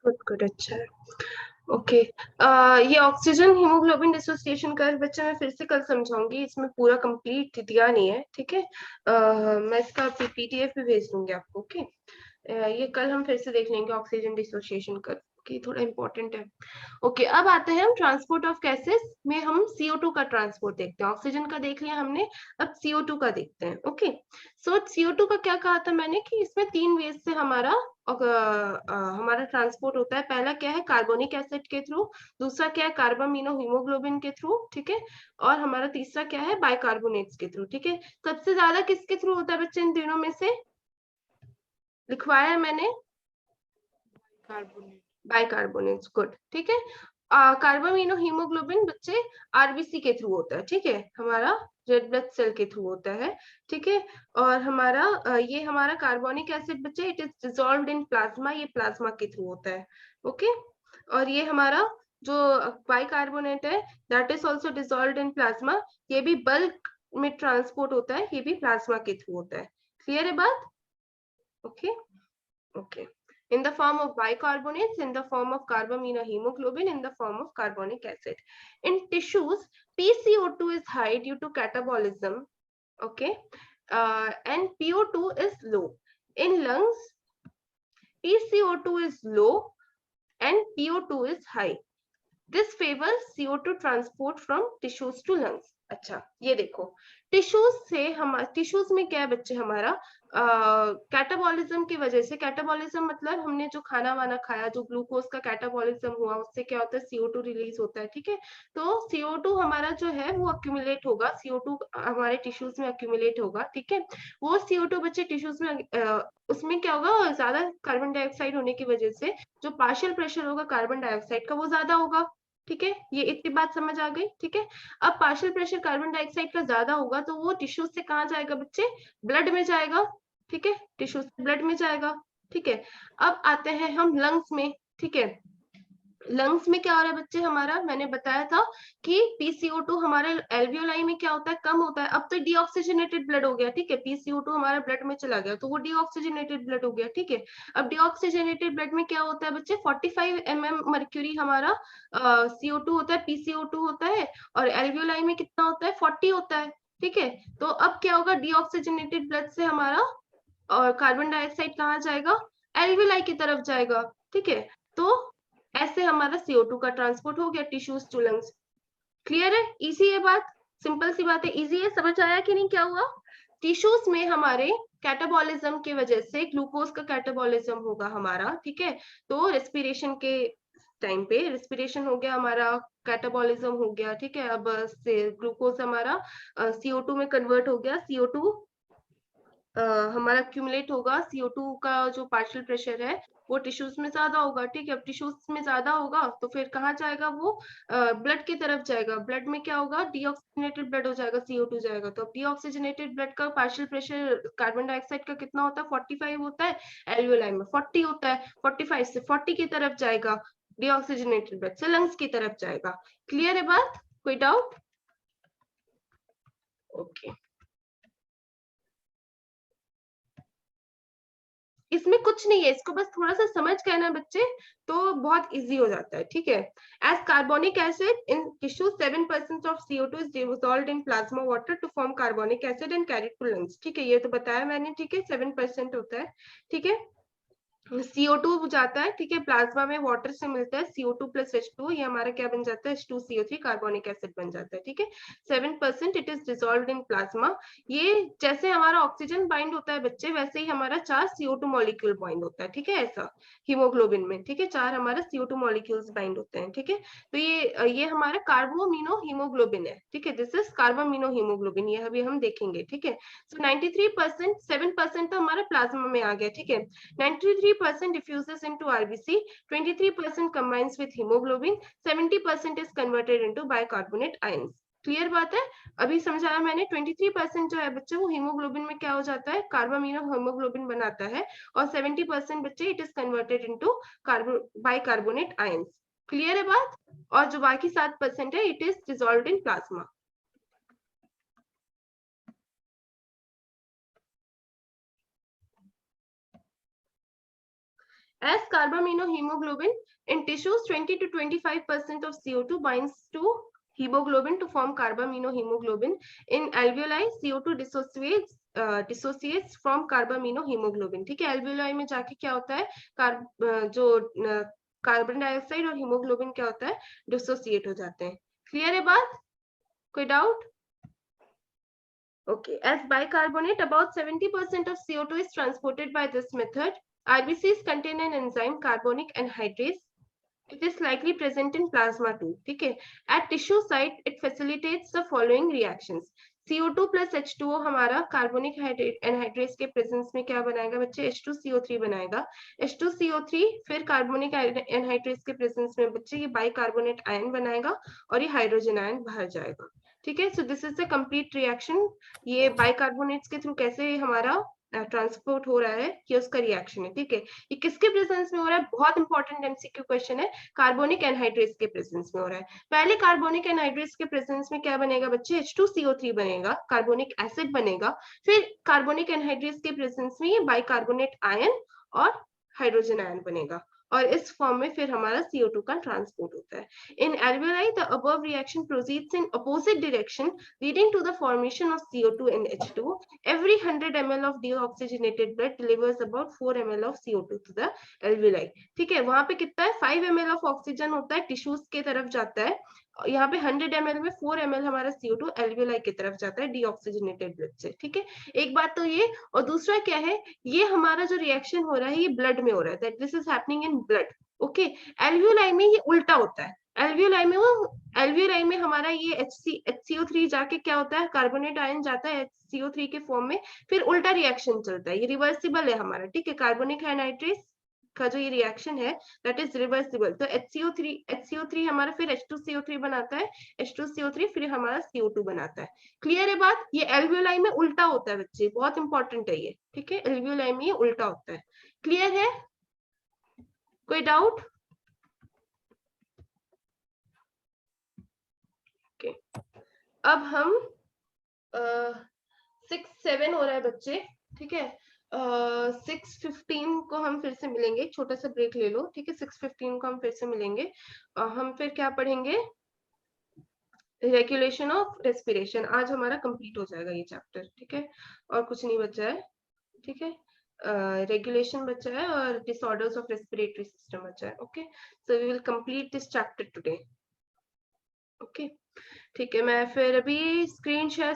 [SPEAKER 1] गुड गुड, अच्छा है। ओके, ये ऑक्सीजन हीमोग्लोबिन डिसोसिएशन कर्व बच्चे मैं फिर से कल समझाऊंगी, इसमें पूरा कंप्लीट दिया नहीं है। ठीक है, मैं इसका पीडीएफ भी भेज दूंगी आपको। ओके, ये कल हम फिर से देख लेंगे ऑक्सीजन डिसोसिएशन कर्व की, थोड़ा इंपॉर्टेंट है। ओके, अब आते हैं हम ट्रांसपोर्ट ऑफ गैसेस में, हम CO2 का ट्रांसपोर्ट देखते हैं। ऑक्सीजन का देख लिया हमने, अब CO2 का देखते हैं। ओके, सो CO2 का क्या कहा था मैंने कि इसमें 3 वेज से हमारा हमारा ट्रांसपोर्ट होता है। पहला क्या है? कार्बोनिक एसिड के थ्रू, दूसरा क्या है? कार्बामिनो हीमोग्लोबिन के थ्रू। ठीक है, और हमारा तीसरा क्या है? बाइकार्बोनेट्स के थ्रू। ठीक है, सबसे ज्यादा किसके थ्रू होता है बच्चे इन तीनों में से? लिखवाया है मैंने,
[SPEAKER 2] Carbonate.
[SPEAKER 1] बाइकार्बोनेट्स, गुड, ठीक है। कार्बामिनो हीमोग्लोबिन बच्चे आरबीसी के थ्रू होता है, ठीक है, हमारा रेड ब्लड सेल के थ्रू होता है, ठीक है। और हमारा ये हमारा कार्बोनिक एसिड बच्चे it is dissolved in plasma, ये प्लाज्मा के थ्रू होता है, ओके। और ये हमारा जो बाइकार्बोनेट है that is also dissolved in plasma, ये भी बल्क में ट्रांसपोर्ट होता है, ये भी प्लाज्मा के थ्रू होता है। क्लियर है बात? Okay okay. In the form of bicarbonates, in the form of carbaminohemoglobin, in the form of carbonic acid. In tissues, PCO2 is high due to catabolism, okay, and PO2 is low. In lungs, PCO2 is low and PO2 is high. This favors CO2 transport from tissues to lungs. अच्छा, ये देखो टिश्यूज से हमारा, टिश्यूज में क्या है बच्चे हमारा कैटाबॉलिज्म की वजह से, कैटाबॉलिज्म मतलब हमने जो खाना वाना खाया, जो ग्लूकोज का कैटाबॉलिज्म हुआ, उससे क्या होता है CO2 रिलीज होता है, ठीक है। तो CO2 हमारा जो है वो अक्यूमुलेट होगा, CO2 हमारे टिश्यूज में अक्यूमुलेट होगा, ठीक है। वो CO2 बच्चे टिश्यूज में उसमें क्या होगा, ज्यादा कार्बन डाइऑक्साइड होने की वजह से जो पार्शियल प्रेशर होगा कार्बन डाइऑक्साइड का वो ज्यादा होगा, ठीक है। ये इतनी बात समझ आ गई, ठीक है। अब पार्शियल प्रेशर कार्बन डाइऑक्साइड का ज्यादा होगा तो वो टिश्यूज से कहाँ जाएगा बच्चे, ब्लड में जाएगा, ठीक है, टिश्यूज से ब्लड में जाएगा, ठीक है। अब आते हैं हम लंग्स में, ठीक है। लंग्स में क्या हो रहा है बच्चे हमारा, मैंने बताया था कि PCO2 हमारे एल्वियोलाई में क्या होता है, कम होता है। अब तो डीऑक्सीजनेटेड ब्लड हो गया, ठीक है, PCO2 हमारा ब्लड में चला गया तो वो डीऑक्सीजनेटेड ब्लड हो गया, ठीक है। अब डीऑक्सीजनेटेड ब्लड में क्या होता है बच्चे, 45 mm मर्क्यूरी हमारा CO2 होता है, PCO2 होता है, और एल्वियोलाई में कितना होता है, 40 होता है, ठीक है। तो अब क्या होगा, डीऑक्सीजनेटेड ब्लड से हमारा और कार्बन डाइऑक्साइड कहाँ जाएगा, एल्वियोलाई की तरफ जाएगा, ठीक है। तो ऐसे हमारा CO2 का ट्रांसपोर्ट हो गया टिश्यूज टू लंग्स। क्लियर है, इजी है बात, सिंपल सी बात है, इजी है, समझ आया कि नहीं? क्या हुआ, टिश्यूज में हमारे कैटाबॉलिज्म की वजह से ग्लूकोज का कैटाबॉलिज्म होगा हमारा, ठीक है। तो रेस्पिरेशन के टाइम पे रेस्पिरेशन हो गया हमारा, कैटाबॉलिज्म हो गया, ठीक है। अब ग्लूकोज हमारा CO2 में कन्वर्ट हो गया, CO2 हमारा एक्यूमुलेट होगा, CO2 का जो पार्शियल प्रेशर है वो टिश्यूज में ज्यादा होगा, ठीक है। अब टिश्यूज में ज्यादा होगा तो फिर कहाँ जाएगा वो, ब्लड की तरफ जाएगा। ब्लड में क्या होगा, डीऑक्सीजनेटेड ब्लड हो जाएगा, CO2 जाएगा। तो अब डीऑक्सीजनेटेड ब्लड का पार्शियल प्रेशर कार्बन डाइऑक्साइड का कितना होता है, 45 होता है, एल्वियोलाई में 40 होता है, 45 से 40 की तरफ जाएगा, डीऑक्सीजनेटेड ब्लड से लंग्स की तरफ जाएगा। क्लियर है बात, कोई डाउट? ओके इसमें कुछ नहीं है, इसको बस थोड़ा सा समझ गए ना बच्चे तो बहुत इजी हो जाता है, ठीक है। As carbonic acid in tissue 7% of CO2 is dissolved in plasma water to form carbonic acid and carried to lungs, ठीक है, ये तो बताया मैंने, ठीक है, 7% होता है, ठीक है। CO2 जाता है, ठीक है, प्लाज्मा में वाटर से मिलता है CO2 प्लस H2, ये हमारा क्या बन जाता है, H2CO3 कार्बोनिक एसिड बन जाता है, ठीक है। 7% it is dissolved in plasma. ये जैसे हमारा ऑक्सीजन बाइंड होता है बच्चे, वैसे ही हमारा 4 CO2 मॉलिक्यूल बाइंड होता है, ठीक है, ऐसा हीमोग्लोबिन में, ठीक है, 4 हमारा CO2 मॉलिक्यूल्स बाइंड होते हैं, ठीक है। तो ये हमारा कार्बोमिनो हीमोग्लोबिन है, ठीक है, दिस इज कार्बोमिनो हीमोग्लोबिन, ये अभी हम देखेंगे, ठीक है। सो 93%, 7% तो हमारा प्लाज्मा में आ गया, ठीक है। 93% diffuses into RBC, 23% combines with hemoglobin, 70% is converted into bicarbonate ions. Clear बात है, अभी समझाया मैंने। 23% जो है बच्चे वो हीमोग्लोबिन में क्या हो जाता है, कार्बामिनो हीमोग्लोबिन बनाता है, और 70% बच्चे it is converted into bicarbonate ions. Clear है बात? और जो बाकी 7% है it is dissolved in plasma. As carbaminohemoglobin in tissues, 20 to 25% of CO2 binds to hemoglobin to form carbaminohemoglobin. In alveoli, CO2 dissociates from carbaminohemoglobin. ठीक है, alveoli में जाके क्या होता है, जो कार्बन डाइऑक्साइड और हीमोग्लोबिन क्या होता है, डिसोसिएट हो जाते हैं। क्लियर है बात, कोई doubt? Okay, as bicarbonate, about 70% of CO2 is transported by this method. RBCs contain an enzyme, carbonic anhydrase. It is likely present in plasma too. ठीक है, at tissue site, it facilitates the following reactions. CO2 plus H2O हमारा कार्बोनिक एनहाइड्रेस के प्रेजेंस में क्या बनाएगा बच्चे, H2CO3 बनाएगा। H2CO3 फिर कार्बोनिक एनहाइड्रेस के प्रेजेंस में बच्चे ये बाइकार्बोनेट आयन बनाएगा और ये हाइड्रोजन आयन बाहर जाएगा। ठीक है, so this is the complete reaction. ये बाइकार्बोनेट्स के थ्रू कैसे हमारा ट्रांसपोर्ट हो रहा है, ये उसका रिएक्शन है। ठीक है, ये किसके प्रेजेंस में हो रहा है, बहुत इंपॉर्टेंट एमसीक्यू क्वेश्चन है, कार्बोनिक एनहाइड्रेस के प्रेजेंस में हो रहा है। पहले कार्बोनिक एनहाइड्रेस के प्रेजेंस में क्या बनेगा बच्चे, H2CO3 बनेगा, कार्बोनिक एसिड बनेगा। फिर कार्बोनिक एनहाइड्रेस के प्रेजेंस में ये बाइकार्बोनेट आयन और हाइड्रोजन आयन बनेगा और इस फॉर्म में फिर हमारा CO2 का ट्रांसपोर्ट होता है। In alveoli, the above reaction proceeds in opposite direction, leading to the formation of CO2 and H2. Every 100 ml of deoxygenated blood delivers about 4 ml of CO2 to the alveoli. ठीक है, वहां पे कितना है, 5 ml ऑफ ऑक्सीजन होता है, टिश्यूज के तरफ जाता है। यहाँ पे 100 ml में 4 ml हमारा CO2 एल्वियोलाई की तरफ जाता है डीऑक्सीजनेटेड ब्लड से। ठीक है, एक बात तो ये, और दूसरा क्या है, ये हमारा जो रिएक्शन हो रहा है ये ब्लड में हो रहा है, that this is happening in blood. Okay, alveoli में ये उल्टा होता है। एल्वियोलाई में हमारा ये HCO3 जाके क्या होता है, कार्बोनेट आयन जाता है HCO3 के फॉर्म में, फिर उल्टा रिएक्शन चलता है, ये रिवर्सिबल है हमारा। ठीक है, कार्बोनिक एनहाइड्रेस का जो ये रिएक्शन है दैट इज रिवर्सिबल। तो HCO3 हमारा फिर H2CO3 बनाता है, H2CO3 फिर हमारा CO2 बनाता है। क्लियर है बात, ये एल्वियोलाई में उल्टा होता है बच्चे, बहुत इंपॉर्टेंट है ये। ठीक है, एल्वियोलाई में ये उल्टा होता है। क्लियर है, कोई डाउट? ओके, अब हम 6-7 हो रहा है बच्चे। ठीक है, 6:15 को हम फिर से मिलेंगे, छोटा सा ब्रेक ले लो। ठीक है, 6:15 को हम फिर से मिलेंगे। हम फिर क्या पढ़ेंगे, रेगुलेशन ऑफ रेस्पिरेशन। आज हमारा कंप्लीट हो जाएगा ये चैप्टर। ठीक है, और कुछ नहीं बचा है। ठीक है, रेगुलेशन बचा है और डिसऑर्डर्स ऑफ रेस्पिरेटरी सिस्टम बचा है। Okay, so we will complete this chapter today. Okay, ठीक है, मैं फिर अभी स्क्रीन शेयर